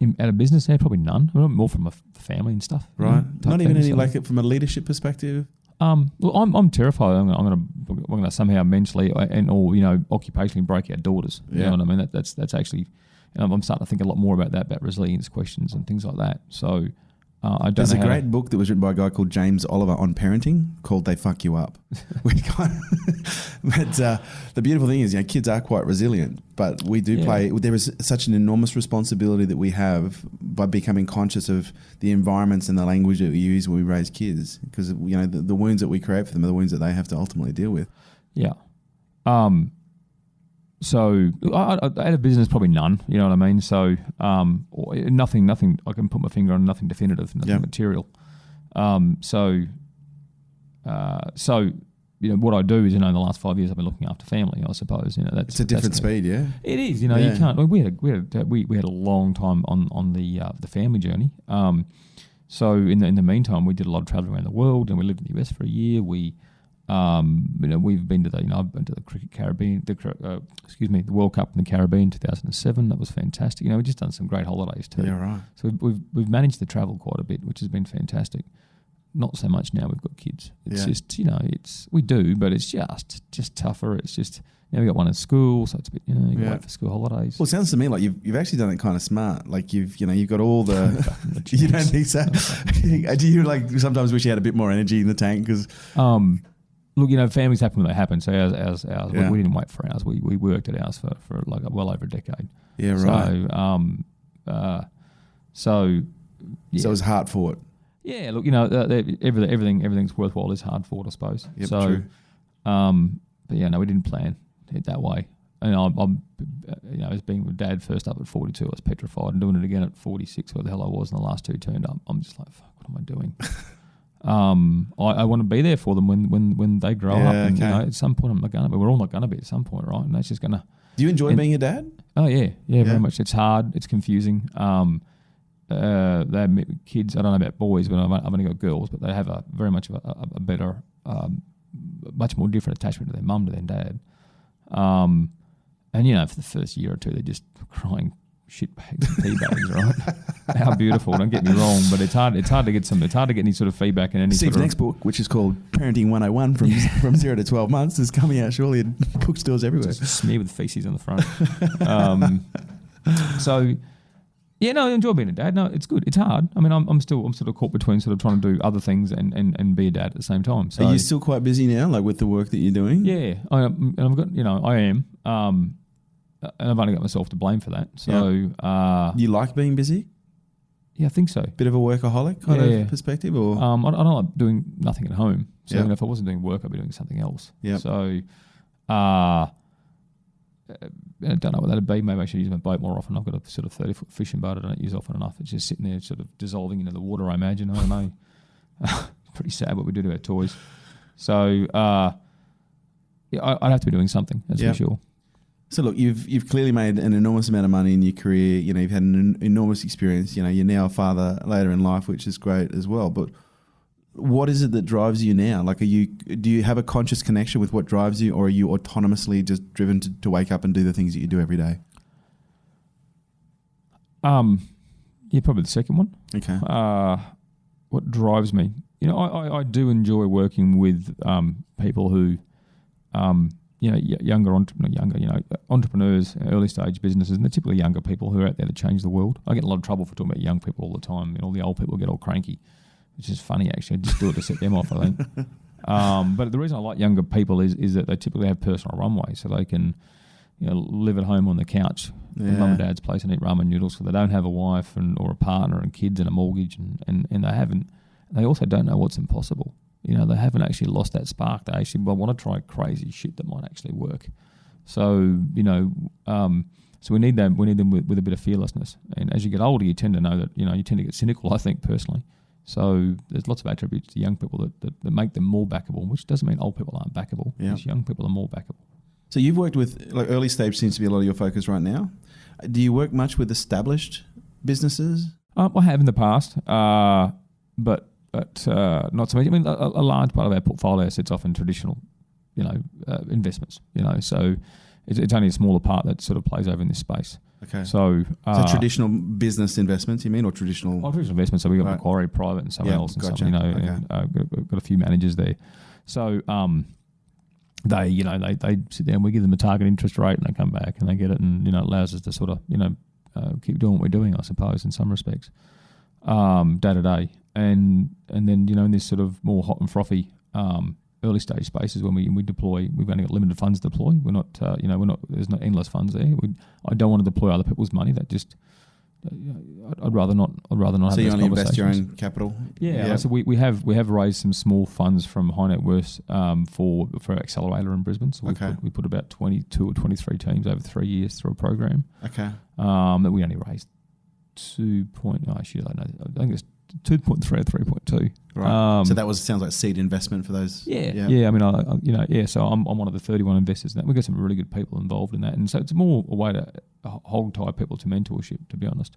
of business there, probably none. More from a family and stuff. Right. Not even any stuff. like it from a leadership perspective? Well, I'm terrified. We're going to somehow mentally and or occupationally break our daughters. You know what I mean? That's actually. I'm starting to think a lot more about that, about resilience questions and things like that. So I don't. There's a great book that was written by a guy called James Oliver on parenting called "They Fuck You Up." But the beautiful thing is, kids are quite resilient, but we do play. There is such an enormous responsibility that we have by becoming conscious of the environments and the language that we use when we raise kids, because the wounds that we create for them are the wounds that they have to ultimately deal with. Yeah. So out of business, probably none. You know what I mean? So nothing. I can put my finger on, nothing definitive, nothing material. So what I do is, in the last 5 years I've been looking after family. I suppose that's it's a different speed. Yeah, it is. You can't. We had a long time on the family journey. So in the meantime, we did a lot of traveling around the world, and we lived in the US for a year. We've been to I've been to the Cricket Caribbean, the World Cup in the Caribbean in 2007. That was fantastic. We've just done some great holidays too. Yeah, right. So we've managed to travel quite a bit, which has been fantastic. Not so much now we've got kids. It's just, we do, but it's just tougher. It's just, we got one in school, so it's a bit, you wait for school holidays. Well, it sounds to me like you've actually done it kind of smart. Like you've got all the, you don't think so? Do you sometimes wish you had a bit more energy in the tank? Because, look, families happen when they happen. So ours we didn't wait for ours. We worked at ours for like well over a decade. Yeah, right. So it was hard fought. Yeah, look, everything's worthwhile is hard fought, I suppose. Yep, so, true. But yeah, no, we didn't plan it that way. And I'm as being with Dad first up at 42, I was petrified, and doing it again at 46, where the hell I was, and the last two turned up. I'm just like, fuck, what am I doing? I want to be there for them when they grow up, and at some point I'm not gonna be. We're all not gonna be at some point, right? And that's just gonna. Do you enjoy being a dad? Oh yeah, very much. It's hard. It's confusing. They have kids. I don't know about boys, but I've only got girls. But they have very much of a better, much more different attachment to their mum to their dad. And for the first year or two, they're just crying shit bags and tea bags, right? How beautiful! Don't get me wrong, but it's hard. It's hard to get any sort of feedback and any. Steve's next book, which is called Parenting 101 from 0 to 12 months, is coming out shortly in bookstores everywhere. Just smear with feces on the front. So. Yeah, no, I enjoy being a dad. No, it's good. It's hard. I mean, I'm sort of caught between sort of trying to do other things and be a dad at the same time. So, are you still quite busy now, like with the work that you're doing? Yeah, I am. And I've only got myself to blame for that. So, you like being busy? Yeah, I think so. Bit of a workaholic kind of perspective, or I don't like doing nothing at home. So if I wasn't doing work, I'd be doing something else. Yeah. So, I don't know what that'd be. Maybe I should use my boat more often. I've got a sort of 30-foot fishing boat I don't use often enough. It's just sitting there sort of dissolving into the water, I imagine. I don't know. Pretty sad what we do to our toys. So, I'd have to be doing something, that's for sure. So look, you've clearly made an enormous amount of money in your career. You've had an enormous experience. You're now a father later in life, which is great as well. But What is it that drives you now? Like, do you have a conscious connection with what drives you, or are you autonomously just driven to wake up and do the things that you do every day? Yeah, probably the second one. Okay. What drives me? I do enjoy working with people who, entrepreneurs, early stage businesses, and they're typically younger people who are out there to change the world. I get a lot of trouble for talking about young people all the time, and all the old people get all cranky, which is funny actually. I just do it to set them off, I think. But the reason I like younger people is that they typically have personal runway, so they can live at home on the couch in mum and dad's place and eat ramen noodles, so they don't have a wife or a partner and kids and a mortgage, and they haven't. They also don't know what's impossible. They haven't actually lost that spark. They actually want to try crazy shit that might actually work. So so we need them. We need them with a bit of fearlessness. And as you get older, you tend to know that you tend to get cynical, I think, personally. So there's lots of attributes to young people that make them more backable, which doesn't mean old people aren't backable. Yeah. Because young people are more backable. So you've worked with, like, early stage seems to be a lot of your focus right now. Do you work much with established businesses? I have in the past, but not so much. I mean, a large part of our portfolio sits off in traditional, investments. So it's only a smaller part that sort of plays over in this space. Okay. So traditional business investments, you mean, or traditional? Traditional investments. So we got Macquarie Private and someone else, and gotcha. and, got a few managers there. So they sit down. We give them a target interest rate, and they come back and they get it, and it allows us to sort of keep doing what we're doing, I suppose, in some respects, day to day. And then in this sort of more hot and frothy early stage spaces, when we deploy, we've only got limited funds to deploy. We're not there's no endless funds there. I don't want to deploy other people's money. That just I'd rather not. So have you only invest your own capital? Yeah. So we have raised some small funds from high net worth for Accelerator in Brisbane. So we put about 22 or 23 teams over 3 years through a program. Okay. That we only raised I think it's 2.3 or 3.2. Right. So that sounds like seed investment for those. Yeah. I mean, So I'm one of the 31 investors in that. We've got some really good people involved in that, and so it's more a way to hog tie people to mentorship, to be honest,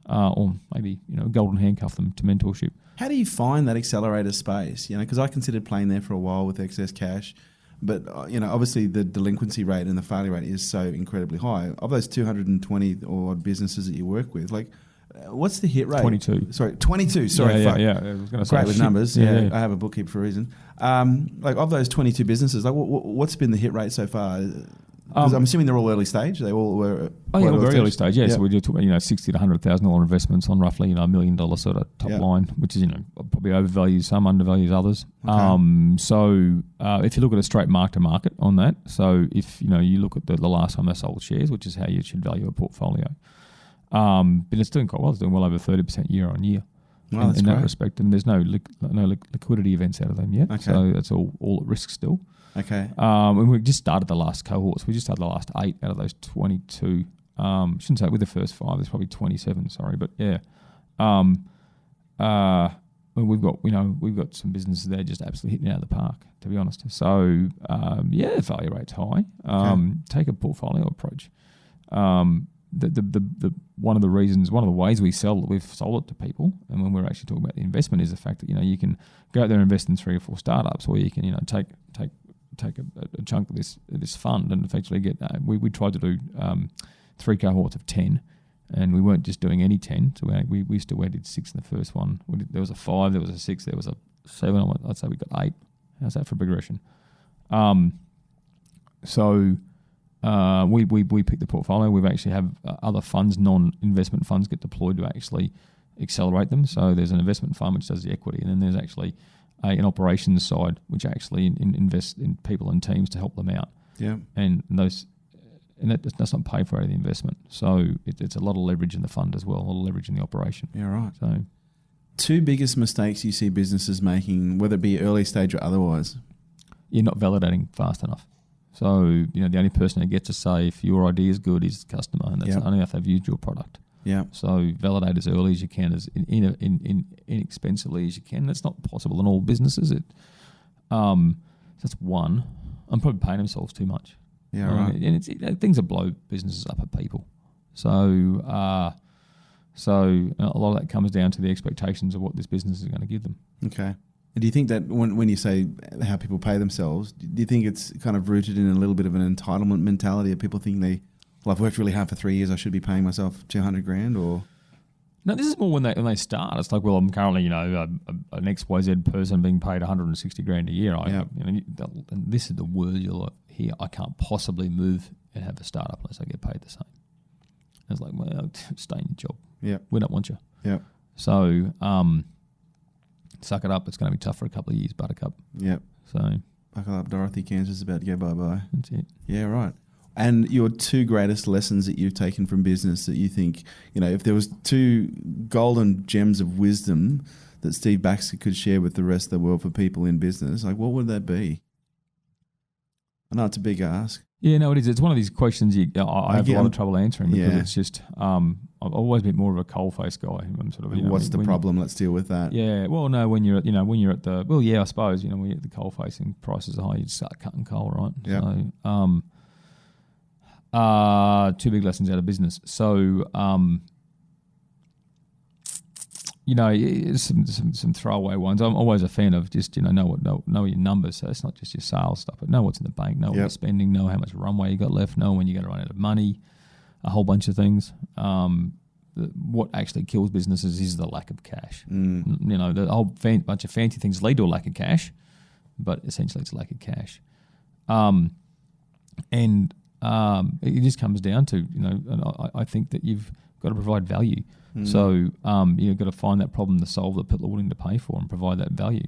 or maybe golden handcuff them to mentorship. How do you find that accelerator space? Because I considered playing there for a while with excess cash, but obviously the delinquency rate and the failure rate is so incredibly high. Of those 220 odd businses that you work with, like, what's the hit rate? 22. Sorry, 22. Sorry, yeah. fuck. I was going to say great with numbers. Yeah. I have a bookkeeper for a reason. Like, of those 22 businesses, like, what's been the hit rate so far? Because I'm assuming they're all early stage. They all were. Very early stage. Yeah. So we do talk about $60,000 to $100,000 investments on roughly $1 million sort of top line, which is probably overvalues some, undervalues others. Okay. So if you look at a straight mark to market on that, so if you look at the last time they sold shares, which is how you should value a portfolio. But it's doing quite well. It's doing well over 30% year on year in that respect. And there's no liquidity events out of them yet. Okay. So that's all at risk still. Okay. And we just started the last cohorts. We just started the last 8 out of those 22. Shouldn't say with the first 5. There's probably 27. Sorry, but yeah. We've got some businesses there just absolutely hitting it out of the park, to be honest. So value rate's high. Take a portfolio approach. One of the ways we've sold it to people, and when we're actually talking about the investment, is the fact that you can go out there and invest in 3 or 4 startups, or you can take a chunk of this fund and effectively get. We tried to do 3 cohorts of 10, and we weren't just doing any 10. So we still did 6 in the first one. There was a 5, there was a 6, there was a 7. I'd say we got 8. How's that for progression? We pick the portfolio. We've actually have other funds, non-investment funds, get deployed to actually accelerate them. So there's an investment fund which does the equity, and then there's actually an operations side which actually invests in people and teams to help them out. Yeah, and that does not pay for any of the investment. So it's a lot of leverage in the fund as well, a lot of leverage in the operation. Yeah, right. So 2 biggest mistakes you see businesses making, whether it be early stage or otherwise? You're not validating fast enough. So, the only person who gets to say if your idea is good is the customer, and that's only if they've used your product. Yeah. So validate as early as you can, as inexpensively as you can. That's not possible in all businesses. That's one. I'm probably paying themselves too much. Yeah, right. And things that blow businesses up at people. So a lot of that comes down to the expectations of what this business is going to give them. Okay. And do you think that when you say how people pay themselves, do you think it's kind of rooted in a little bit of an entitlement mentality of people think I've worked really hard for 3 years, I should be paying myself $200,000 or? No, this is more when they start. It's like, well, I'm currently, an XYZ person being paid $160,000 a year. And this is the word you'll hear. I can't possibly move and have a startup unless I get paid the same. And it's like, well, stay in your job. Yeah, we don't want you. Yeah. So, suck it up. It's going to be tough for a couple of years, Buttercup. Yeah. So, buckle up, Dorothy. Cancer's about to go bye-bye. That's it. Yeah, right. And your two greatest lessons that you've taken from business that you think, if there was two golden gems of wisdom that Steve Baxter could share with the rest of the world for people in business, like what would that be? I know it's a big ask. Yeah, no, it is. It's one of these questions I have a lot of trouble answering because it's just I've always been more of a coal-faced guy. I'm sort of, what's the problem? Let's deal with that. Yeah, well, no, when you're at the I suppose when you're at the coal-facing, prices are high, you start cutting coal, right? Yeah. So, two big lessons out of business. So, some throwaway ones. I'm always a fan of just know your numbers. So it's not just your sales stuff, but know what's in the bank, know what you're spending, know how much runway you got left, know when you're going to run out of money, a whole bunch of things. What actually kills businesses is the lack of cash. The whole bunch of fancy things lead to a lack of cash, but essentially it's a lack of cash. It just comes down to, and I think that you've got to provide value. So you've got to find that problem to solve that people are willing to pay for and provide that value.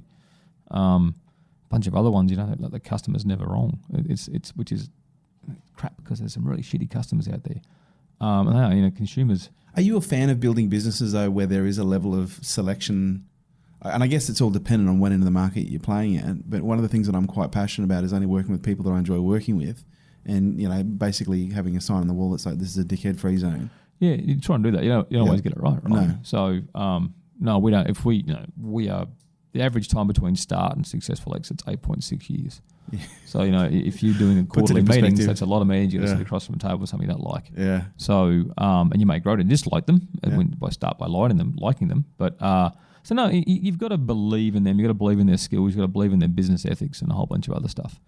Bunch of other ones, like the customer's never wrong. Which is crap because there's some really shitty customers out there. And they are, consumers. Are you a fan of building businesses though where there is a level of selection? And I guess it's all dependent on when in the market you're playing at. But one of the things that I'm quite passionate about is only working with people that I enjoy working with. And, basically having a sign on the wall that's like, this is a dickhead-free zone. Yeah, you try and do that. You don't always get it right? No. So, no, we don't. If we are, the average time between start and successful exit's 8.6 years. Yeah. So, if you're doing a quarterly meetings, that's a lot of meetings. You've got to sit across from a table with something you don't like. Yeah. So, and you may grow to dislike them by liking them. But, so no, you've got to believe in them. You've got to believe in their skills. You've got to believe in their business ethics and a whole bunch of other stuff.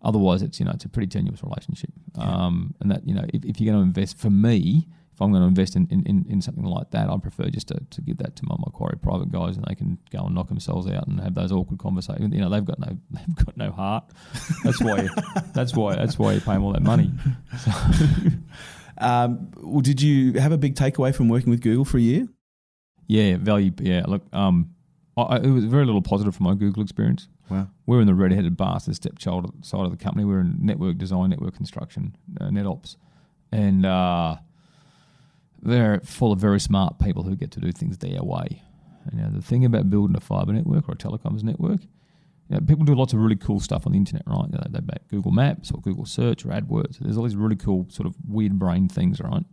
Otherwise, it's it's a pretty tenuous relationship. And that if you're going to invest, for me, if I'm going to invest in something like that, I'd prefer just to give that to my Macquarie private guys, and they can go and knock themselves out and have those awkward conversations. They've got no heart. That's why you pay them all that money. So. Well, did you have a big takeaway from working with Google for a year? Yeah, value. Yeah, look, it was very little positive from my Google experience. Wow. We're in the red-headed bastard stepchild side of the company. We're in network design, network construction, net ops. And they're full of very smart people who get to do things their way. And the thing about building a fibre network or a telecoms network, people do lots of really cool stuff on the internet, right? They make Google Maps or Google Search or AdWords. There's all these really cool sort of weird brain things, right?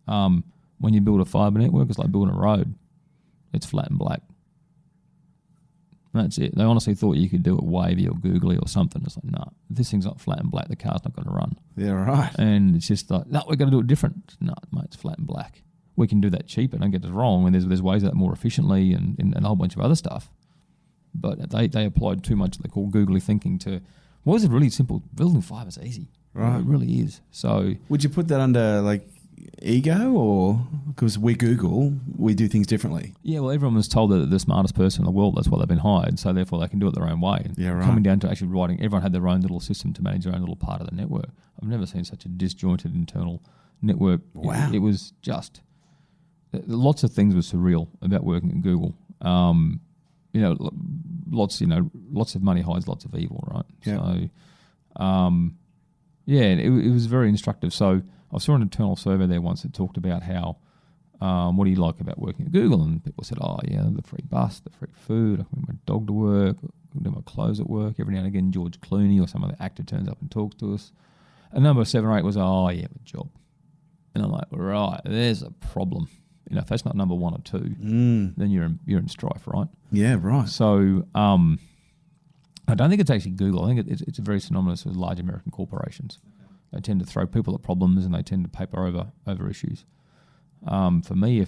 When you build a fibre network, it's like building a road. It's flat and black. That's it. They honestly thought you could do it wavy or googly or something. It's like, no, if this thing's not flat and black, the car's not going to run. Yeah, right. And it's just like, no, we're going to do it different. No, mate, it's flat and black. We can do that cheaper. Don't get us wrong. And there's ways of that more efficiently and a whole bunch of other stuff. But they applied too much what they call googly thinking to, what is it really simple? Building fibre is easy. Right. It really is. So would you put that under like ego, or because we Google, we do things differently? Yeah, well, everyone was told that they're the smartest person in the world. That's why they've been hired. So therefore, they can do it their own way. Yeah, right. Coming down to actually writing, everyone had their own little system to manage their own little part of the network. I've never seen such a disjointed internal network. Wow. It was just lots of things were surreal about working at Google. Lots of money hides lots of evil, right? Yeah. So, it was very instructive. So I saw an internal survey there once that talked about how, what do you like about working at Google? And people said, the free bus, the free food, I can bring my dog to work, I can do my clothes at work. Every now and again, George Clooney or some other actor turns up and talks to us. And number 7 or 8 was, my job. And I'm like, right, there's a problem. If that's not number 1 or 2, then you're in strife, right? Yeah, right. So I don't think it's actually Google. I think it's very synonymous with large American corporations. They tend to throw people at problems and they tend to paper over issues. For me,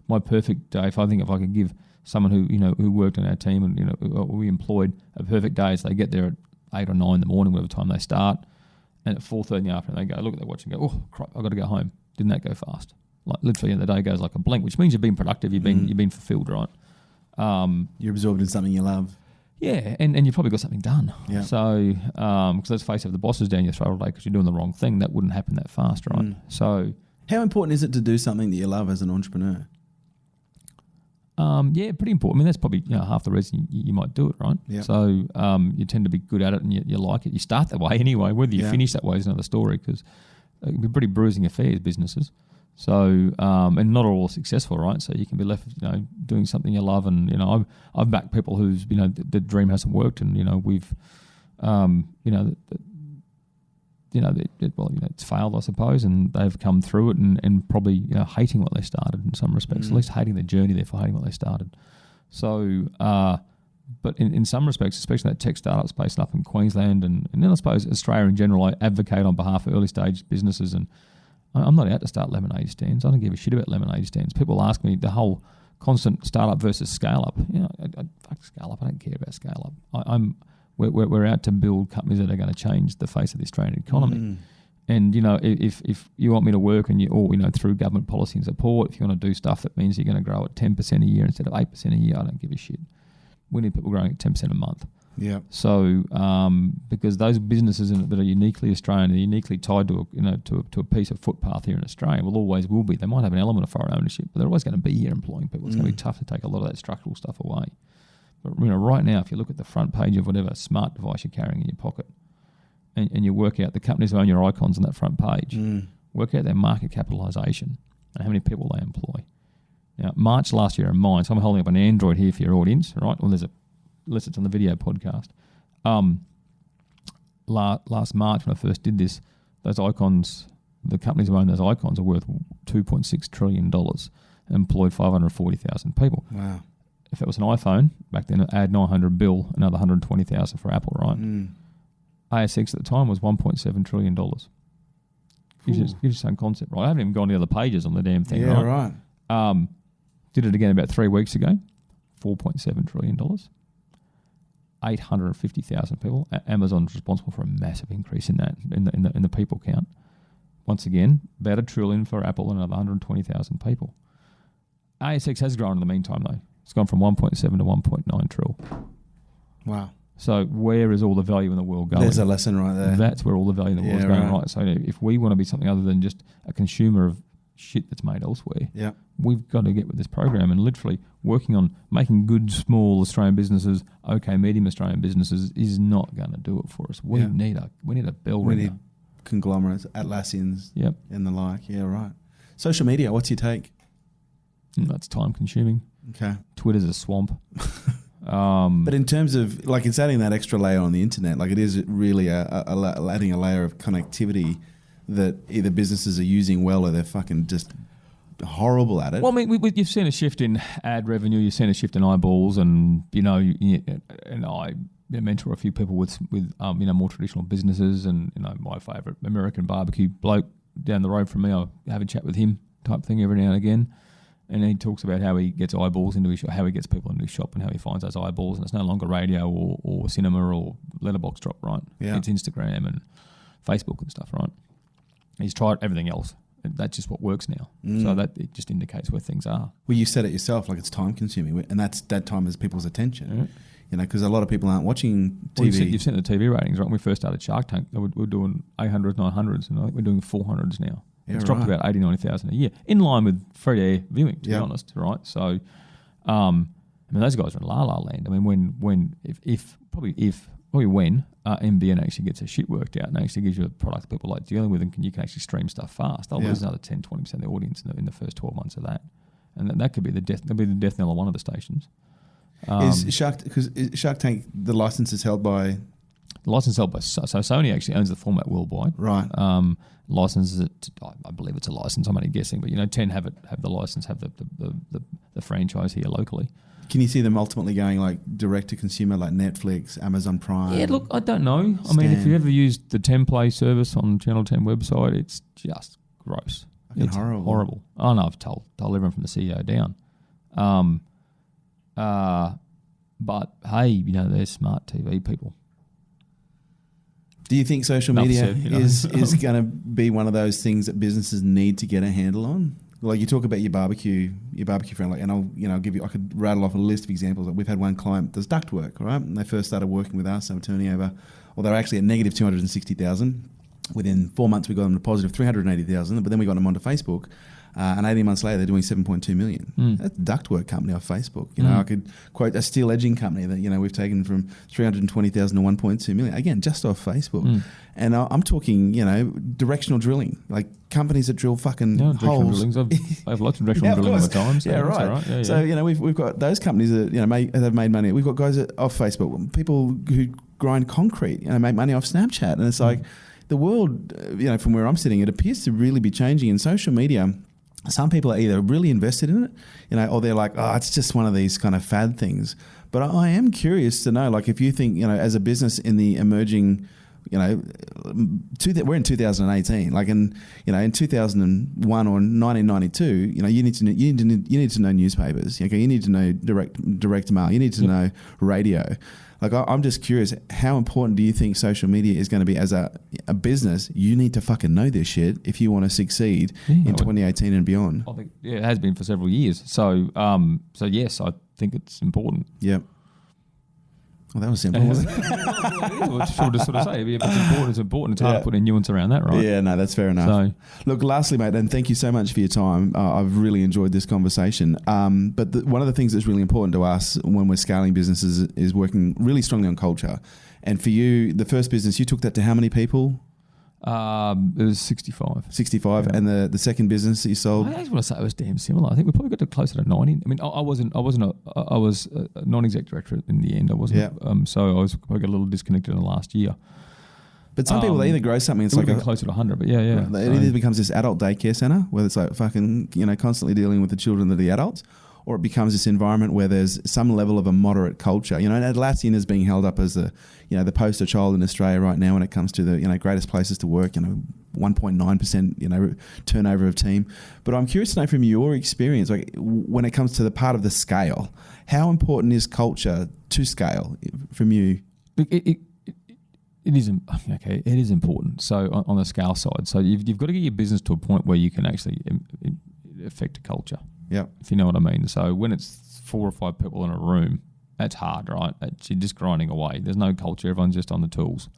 my perfect day, if I could give someone who worked on our team and we employed a perfect day. So they get there at 8 or 9 in the morning, whatever time they start, and at 4:30 in the afternoon they go look at their watch and go, oh crap, I've got to go home. Didn't that go fast? Like literally, the day goes like a blink, which means you've been productive, you've been fulfilled, right? You're absorbed in something you love. Yeah, and you've probably got something done. Yeah. So, because let's face it, if the boss is down your throat all day because you're doing the wrong thing, that wouldn't happen that fast, right? So, how important is it to do something that you love as an entrepreneur? Yeah, pretty important. I mean, that's probably half the reason you might do it, right? Yeah. So you tend to be good at it and you like it. You start that way anyway. Whether you finish that way is another story, because it can be pretty bruising affairs, businesses. So, and not all successful, right? So you can be left, doing something you love. And, I've backed people whose, the dream hasn't worked, and, we've, it's failed, I suppose, and they've come through it and probably, hating what they started in some respects, at least hating the journey, therefore hating what they started. So, but in some respects, especially that tech startup space up in Queensland and then I suppose Australia in general, I advocate on behalf of early stage businesses, and I'm not out to start lemonade stands. I don't give a shit about lemonade stands. People ask me the whole constant startup versus scale up. Fuck scale up. I don't care about scale up. We're out to build companies that are going to change the face of the Australian economy. And if you want me to work and through government policy and support, if you want to do stuff that means you're going to grow at 10% a year instead of 8% a year, I don't give a shit. We need people growing at 10% a month. Yeah. So because those businesses that are uniquely Australian, are uniquely tied to a piece of footpath here in Australia, will be. They might have an element of foreign ownership, but they're always going to be here employing people. It's going to be tough to take a lot of that structural stuff away. But right now, if you look at the front page of whatever smart device you're carrying in your pocket, and you work out the companies who own your icons on that front page, work out their market capitalisation and how many people they employ. Now, March last year in mine, so I'm holding up an Android here for your audience, right? Well, unless it's on the video podcast. Last March when I first did this, those icons, the companies who own those icons are worth $2.6 trillion and employed 540,000 people. Wow. If it was an iPhone, back then add 900 bill, another 120,000 for Apple, right? ASX at the time was $1.7 trillion. Gives you some concept, right? I haven't even gone to the other pages on the damn thing, right? Did it again about 3 weeks ago, $4.7 trillion. 850,000 people. Amazon's responsible for a massive increase in that, in the people count. Once again, about $1 trillion for Apple and another 120,000 people. ASX has grown in the meantime, though. It's gone from 1.7 to 1.9 trill. Wow. So where is all the value in the world going? There's a lesson right there. That's where all the value in the world is going, right? So if we want to be something other than just a consumer of shit that's made elsewhere, we've got to get with this program and literally working on making good small Australian businesses, medium Australian businesses is not going to do it for us. We need a bell ringer. We need conglomerates, Atlassians, and the like. Yeah, right. Social media, what's your take? That's time consuming. Okay. Twitter's a swamp. But in terms of, it's adding that extra layer on the internet, it is really adding a layer of connectivity that either businesses are using well or they're fucking just horrible at it. Well, I mean, you've seen a shift in ad revenue, you've seen a shift in eyeballs, and and I mentor a few people with more traditional businesses, and my favourite American barbecue bloke down the road from me, I have a chat with him type thing every now and again. And he talks about how he gets eyeballs into his shop, how he gets people into his shop, and how he finds those eyeballs. And it's no longer radio or cinema or letterbox drop, right? Yeah. It's Instagram and Facebook and stuff, right? He's tried everything else. That's just what works now. So that it just indicates where things are. Well, you said it yourself, it's time consuming, and that time has people's attention. Because a lot of people aren't watching TV. Well, you've seen the TV ratings, right? When we first started Shark Tank, we're doing 800s, 900s, and I think we're doing 400s now. It's dropped about 80,000, 90,000 a year, in line with free air viewing, to be honest, right? So, those guys are in la-la land. I mean, when NBN actually gets a shit worked out and actually gives you a product that people like dealing with, and you can actually stream stuff fast, they'll lose another 10, 20% of the audience in the first 12 months of that. And that could be the death knell of one of the stations. Is Shark Tank, the license is held by... The license held by... So Sony actually owns the format worldwide. Right. Licenses it, I believe it's a license, I'm only guessing, but 10 have the license, have the franchise here locally. Can you see them ultimately going direct to consumer, like Netflix, Amazon Prime? Yeah, look, I don't know. I mean, if you've ever used the 10 Play service on Channel 10 website, it's just gross. It's horrible. Oh no, I've told everyone from the CEO down. But hey, you know, they're smart TV people. Do you think social media Said, you know. is going to be one of those things that businesses need to get a handle on? Like you talk about your barbecue friend, like, and I could rattle off a list of examples. Like we've had one client that does ductwork, right? And they first started working with us, they were turning over, or they were actually at negative 260,000. Within 4 months, we got them to positive 380,000, but then we got them onto Facebook. And 18 months later, they're doing 7.2 million. That's a ductwork company off Facebook. You know, I could quote a steel edging company that, you know, we've taken from 320,000 to 1.2 million. Again, just off Facebook. And I'm talking, you know, directional drilling, like companies that drill fucking holes. I have lots of directional drilling all the time. So yeah, right. Yeah, so, you know, we've got those companies that, you know, have made money. We've got guys off Facebook, people who grind concrete, you know, make money off Snapchat. And it's like the world, you know, from where I'm sitting, it appears to really be changing. In social media, some people are either really invested in it, you know, or they're like, oh, it's just one of these kind of fad things. But I am curious to know, like, if you think, you know, as a business in the emerging, you know, we're in 2018, like in 2001 or 1992, you know, you need to know newspapers. Okay, you need to know direct mail. You need to know radio. Like, I'm just curious, how important do you think social media is going to be as a business? You need to fucking know this shit if you want to succeed in 2018 and beyond. I think it has been for several years. So yes, I think it's important. Yep. Well, that was simple, wasn't it? Sort of say, if it's important, it's important. It's hard to put a nuance around that, right? Yeah, no, that's fair enough. So, look, lastly, mate, and thank you so much for your time. I've really enjoyed this conversation. But one of the things that's really important to us when we're scaling businesses is working really strongly on culture. And for you, the first business, you took that to how many people? It was 65. 65, yeah. And the second business that you sold? I just want to say it was damn similar. I think we probably got to closer to 90. I mean, I was a non-exec director in the end. I wasn't. Yeah. So I was probably got a little disconnected in the last year. But some people, they either grow something, it's like closer to 100, but yeah. It either becomes this adult daycare centre where it's like fucking, you know, constantly dealing with the children that are the adults, or it becomes this environment where there's some level of a moderate culture. You know, and Atlassian is being held up as the poster child in Australia right now when it comes to the, you know, greatest places to work, you know, 1.9%, you know, turnover of team. But I'm curious to know from your experience, like when it comes to the part of the scale, how important is culture to scale from you? It is okay. It is important. So on the scale side, so you've got to get your business to a point where you can actually affect a culture. Yeah, if you know what I mean. So when it's 4 or 5 people in a room, that's hard, right? You're just grinding away. There's no culture. Everyone's just on the tools.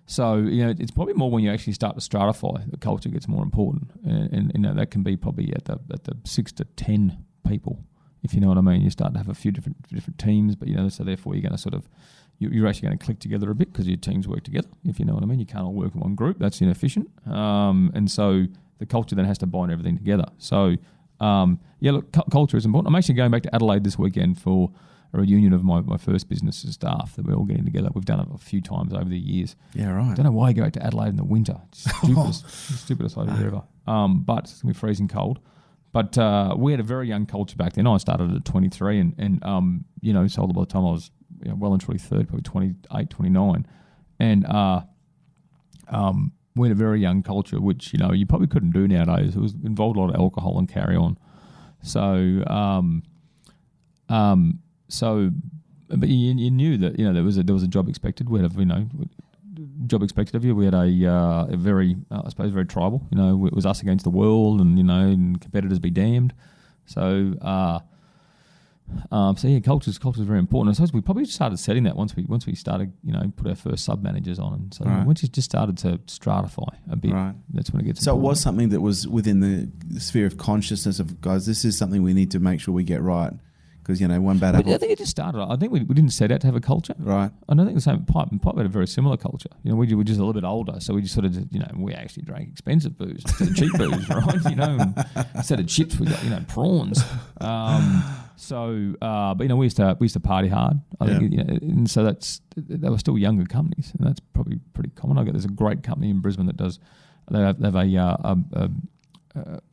So, you know, it's probably more when you actually start to stratify, the culture gets more important, and you know that can be probably at the 6 to 10 people, if you know what I mean. You start to have a few different teams, but you know, so therefore you're going to sort of you're actually going to click together a bit because your teams work together, if you know what I mean. You can't all work in one group. That's inefficient, and so the culture then has to bind everything together. So. Look, culture is important. I'm actually going back to Adelaide this weekend for a reunion of my first business's staff that we're all getting together. We've done it a few times over the years. Yeah, right. I don't know why I go back to Adelaide in the winter. It's stupidest idea ever. But it's going to be freezing cold. But we had a very young culture back then. I started at 23 and you know, sold by the time I was, you know, well and truly 30, probably 28, 29. And we had a very young culture, which, you know, you probably couldn't do nowadays. It was involved a lot of alcohol and carry on. So, but you knew that, you know, there was a job expected. We had job expected of you. We had a very, I suppose, very tribal. You know, it was us against the world, and you know, and competitors be damned. So, culture is very important. I suppose we probably started setting that once we started, you know, put our first sub managers on, and so once you just started to stratify a bit, that's when it gets. So important. It was something that was within the sphere of consciousness of guys. This is something we need to make sure we get right, because you know, one bad apple. I think it just started. I think we didn't set out to have a culture, right? I don't think the same. Pipe had a very similar culture. You know, we were just a little bit older, so we just sort of, you know, we actually drank expensive booze instead of cheap booze, right? You know, and instead of chips, we got, you know, prawns. But you know, we used to party hard. I think, you know, and so they were still younger companies, and that's probably pretty common. There's a great company in Brisbane that does. They have a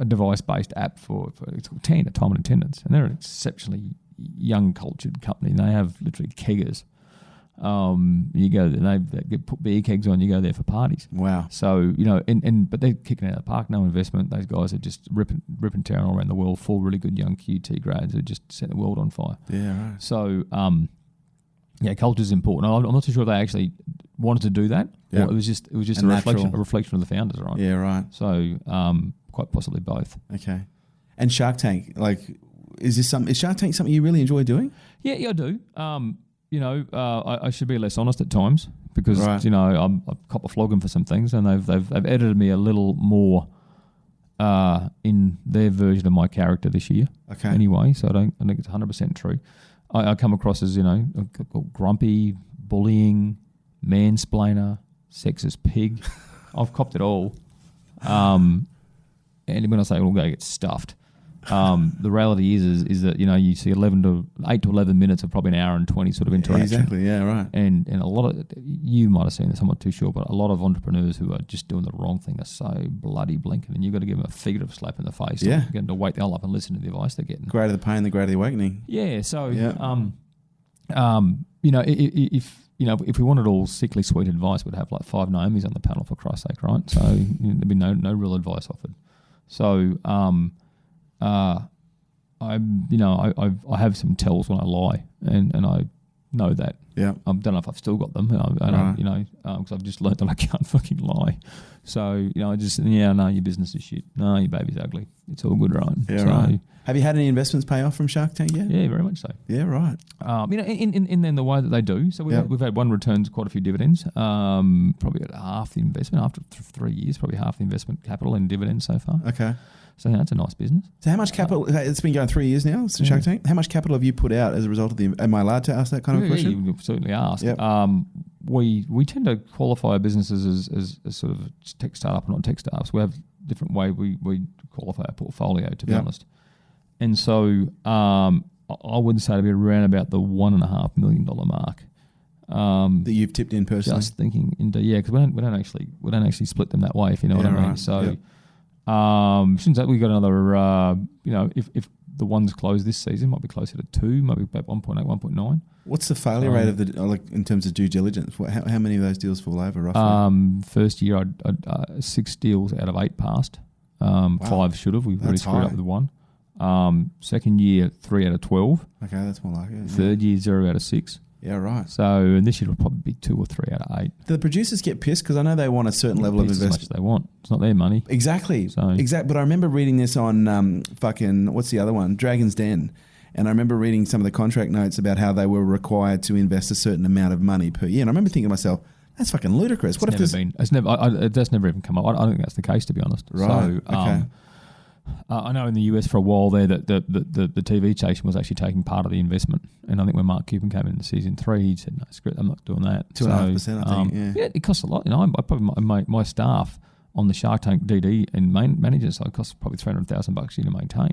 device-based app for it's called Tan, time and attendance, and they're an exceptionally young, cultured company. And they have literally keggers You go there, they get put beer kegs on. You go there for parties. Wow. So but they're kicking out of the park. No investment. Those guys are just ripping tearing all around the world. 4 really good young QT grads who just set the world on fire. Yeah, right. So culture is important. I'm not too sure if they actually wanted to do that. Yeah. Or it was just a reflection of the founders, right? Yeah, right. So quite possibly both. Okay. And Shark Tank, is Shark Tank something you really enjoy doing? Yeah, I do. I should be less honest at times because I've cop a flogging for some things, and they've edited me a little more in their version of my character this year. Okay. Anyway, so I think it's 100% true. I come across as grumpy, bullying, mansplainer, sexist pig. I've copped it all. And when I say we'll go get stuffed. The reality is that you see 8 to 11 minutes of probably an hour and 20 sort of interaction. Exactly, yeah, right. And a lot of you might have seen this, I'm not too sure, but a lot of entrepreneurs who are just doing the wrong thing are so bloody blinking, and you've got to give them a figurative slap in the face. Yeah, get them to wake the hell up and listen to the advice they're getting. Greater the pain, the greater the awakening. Yeah. So, if we wanted all sickly sweet advice, we'd have 5 Naomis on the panel, for Christ's sake, right? So there'd be no real advice offered. So. I have some tells when I lie, and I know that. Yeah. I don't know if I've still got them, because I've just learnt that I can't fucking lie. So, no, your business is shit. No, your baby's ugly. It's all good, right? Yeah, right. Have you had any investments pay off from Shark Tank yet? Yeah, very much so. Yeah, right. In the way that they do. So we've had one returns quite a few dividends. Probably at half the investment after 3 years. Probably half the investment capital in dividends so far. Okay. So it's a nice business. So how much capital? It's been going 3 years now. Shark Tank. How much capital have you put out as a result of the? Am I allowed to ask that kind of question? You certainly ask. Yep. We tend to qualify our businesses as sort of tech startup and not tech startups. We have different way we qualify our portfolio, to be honest. And so I would say to be around about the $1.5 million mark. That you've tipped in personally. Just thinking into because we don't actually split them that way, if you know what I mean. Right. So. Yep. Since that we got another, if the ones closed this season, might be closer to 2, maybe about 1.8, 1.9. What's the failure rate of in terms of due diligence? How many of those deals fall over roughly? First year, I'd 6 deals out of 8 passed. Wow. 5 should have. We've already screwed high. up with 1. Second year, 3 out of 12. Okay, that's more like it. Third year, 0 out of 6. Yeah, right. So, and this year will probably be 2 or 3 out of 8. Do the producers get pissed? Because I know they want a certain level of investment. As much as they want. It's not their money. Exactly. So. But I remember reading this on what's the other one? Dragon's Den. And I remember reading some of the contract notes about how they were required to invest a certain amount of money per year. And I remember thinking to myself, that's fucking ludicrous. That's never even come up. I don't think that's the case, to be honest. Right. So, okay. I know in the US for a while there that the TV station was actually taking part of the investment, and I think when Mark Cuban came in season 3, he said, "No, screw it, I'm not doing that." 2.5%, I think. Yeah, it costs a lot. I probably my staff on the Shark Tank DD and managers, so it costs probably $300,000 a year to maintain.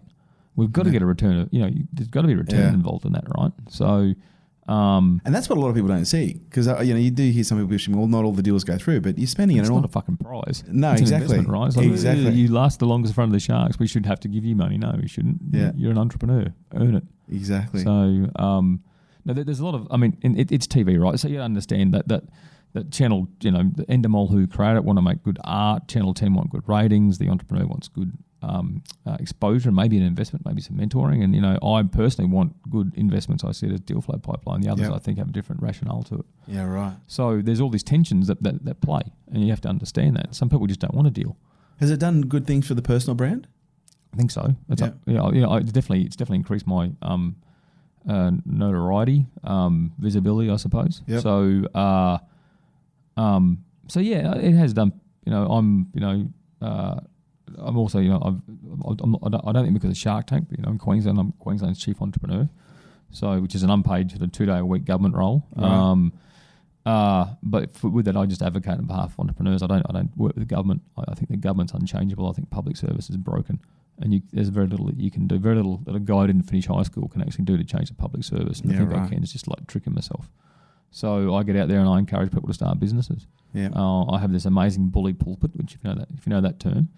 We've got to get a return. There's got to be a return involved in that, right? So. And that's what a lot of people don't see, because you do hear some people wishing, well, not all the deals go through, but you're spending it all. It's not a fucking prize. No, it's exactly. An investment, right? It's like, exactly. You last the longest in front of the sharks. We should have to give you money. No, we shouldn't. Yeah. You're an entrepreneur. Earn it. Exactly. So, there's a lot of. It's TV, right? So you understand that channel. The Endemol who create it want to make good art. Channel 10 want good ratings. The entrepreneur wants good exposure, and maybe an investment, maybe some mentoring. And I personally want good investments. I see it as deal flow pipeline. The others, I think, have a different rationale to it. Yeah, right. So there's all these tensions that play, and you have to understand that. Some people just don't want a deal. Has it done good things for the personal brand? I think so. It's definitely increased my notoriety, visibility, I suppose. Yep. So it has done. I'm also, I don't think because of Shark Tank, but in Queensland, I'm Queensland's chief entrepreneur, which is an unpaid sort of 2-day-a-week government role. Right. But with that, I just advocate on behalf of entrepreneurs. I don't work with the government. I think the government's unchangeable. I think public service is broken, and there's very little that you can do. Very little that a guy who didn't finish high school can actually do to change the public service. And I think I can is just like tricking myself. So I get out there and I encourage people to start businesses. Yeah. I have this amazing bully pulpit, which if you know that term.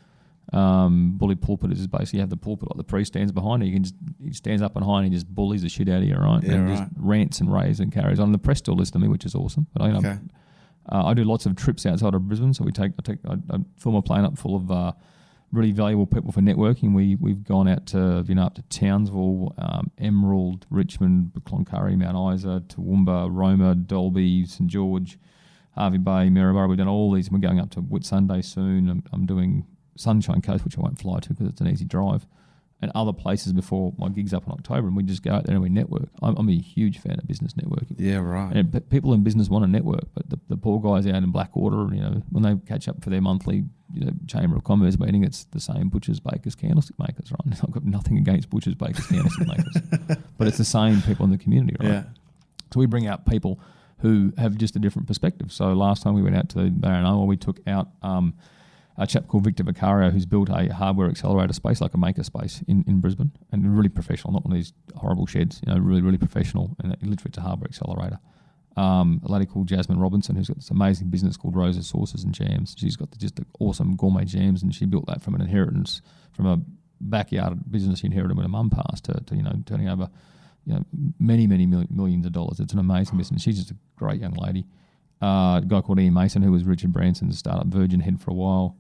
Bully pulpit is basically you have the pulpit like the priest stands behind it. He stands up behind and he just bullies the shit out of you, right? Yeah, and right. just rants and raves and carries on. The press still listen to me, which is awesome. But I do lots of trips outside of Brisbane, so I fill my plane up full of really valuable people for networking. We've gone out to up to Townsville, Emerald, Richmond, Cloncurry, Mount Isa, Toowoomba, Roma, Dalby, St George, Hervey Bay, Maryborough. We've done all these. We're going up to Whitsunday soon. I'm doing Sunshine Coast, which I won't fly to because it's an easy drive, and other places before my gig's up in October, and we just go out there and we network. I'm a huge fan of business networking. Yeah, right. And people in business want to network, but the poor guys out in Blackwater, when they catch up for their monthly Chamber of Commerce meeting, it's the same butchers, bakers, candlestick makers, right? I've got nothing against butchers, bakers, candlestick makers, but it's the same people in the community, right? Yeah. So we bring out people who have just a different perspective. So last time we went out to Paranoia, we took out a chap called Victor Vicario, who's built a hardware accelerator space, like a maker space in Brisbane, and really professional, not one of these horrible sheds, really, really professional, and literally it's a hardware accelerator. A lady called Jasmine Robinson, who's got this amazing business called Rosa's Sauces and Jams. She's got just awesome gourmet jams, and she built that from an inheritance, from a backyard business she inherited when her mum passed, to turning over many millions of dollars. It's an amazing business. She's just a great young lady. A guy called Ian Mason, who was Richard Branson's startup Virgin head for a while.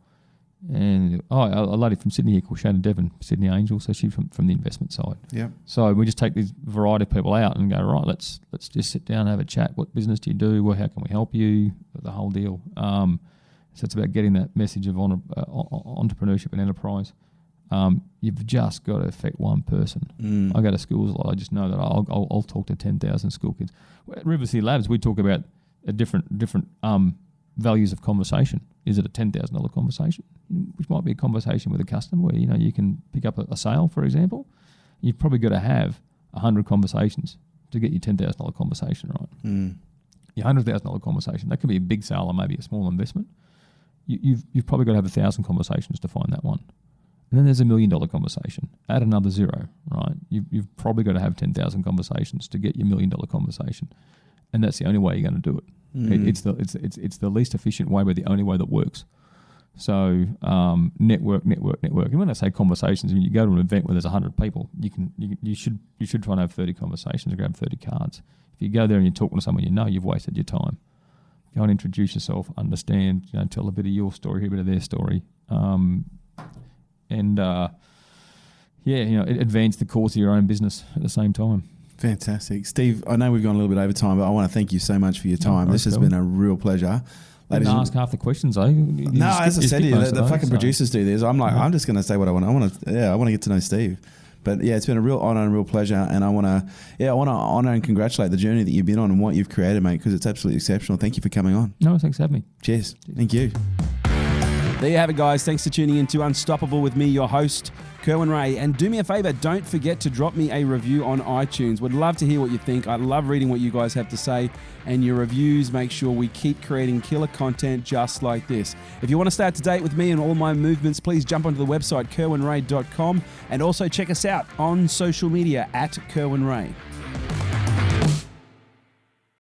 And a lady from Sydney here called Shannon Devon, Sydney Angel, so she's from the investment side. Yeah. So we just take this variety of people out and go, right, let's just sit down and have a chat. What business do you do? Well, how can we help you? The whole deal. So it's about getting that message of entrepreneurship and enterprise. You've just got to affect one person. I go to schools a lot. I just know that I'll talk to 10,000 school kids. At River City Labs, we talk about a different values of conversation. Is it a $10,000 conversation, which might be a conversation with a customer where you can pick up a sale, for example? You've probably got to have 100 conversations to get your $10,000 conversation right. Your $100,000 conversation, that could be a big sale or maybe a small investment. You've probably got to have 1,000 conversations to find that one. And then there's $1 million conversation. Add another zero, right? You've probably got to have 10,000 conversations to get your $1 million conversation, and that's the only way you're going to do it. It's the least efficient way, but the only way that works. So network. And when I say conversations, when you go to an event where there's 100 people, you should try and have 30 conversations and grab 30 cards. If you go there and you're talking to someone you've wasted your time. Go and introduce yourself, understand, tell a bit of your story, hear a bit of their story, advance the cause of your own business at the same time. Fantastic. Steve, I know we've gone a little bit over time, but I want to thank you so much for your time. This has been a real pleasure. Didn't ask half the questions, eh? As I said to you, the fucking producers do this. I'm like, I'm just going to say what I want. I want to get to know Steve. But yeah, it's been a real honor and real pleasure, and I want to honor and congratulate the journey that you've been on and what you've created, mate, because it's absolutely exceptional. Thank you for coming on. No, thanks for having me. Cheers. Thank you. There you have it, guys. Thanks for tuning in to Unstoppable with me, your host, Kerwin Ray. And do me a favor, don't forget to drop me a review on iTunes. Would love to hear what you think. I love reading what you guys have to say. And your reviews make sure we keep creating killer content just like this. If you want to stay up to date with me and all my movements, please jump onto the website, kerwinray.com. And also check us out on social media at Kerwin Ray.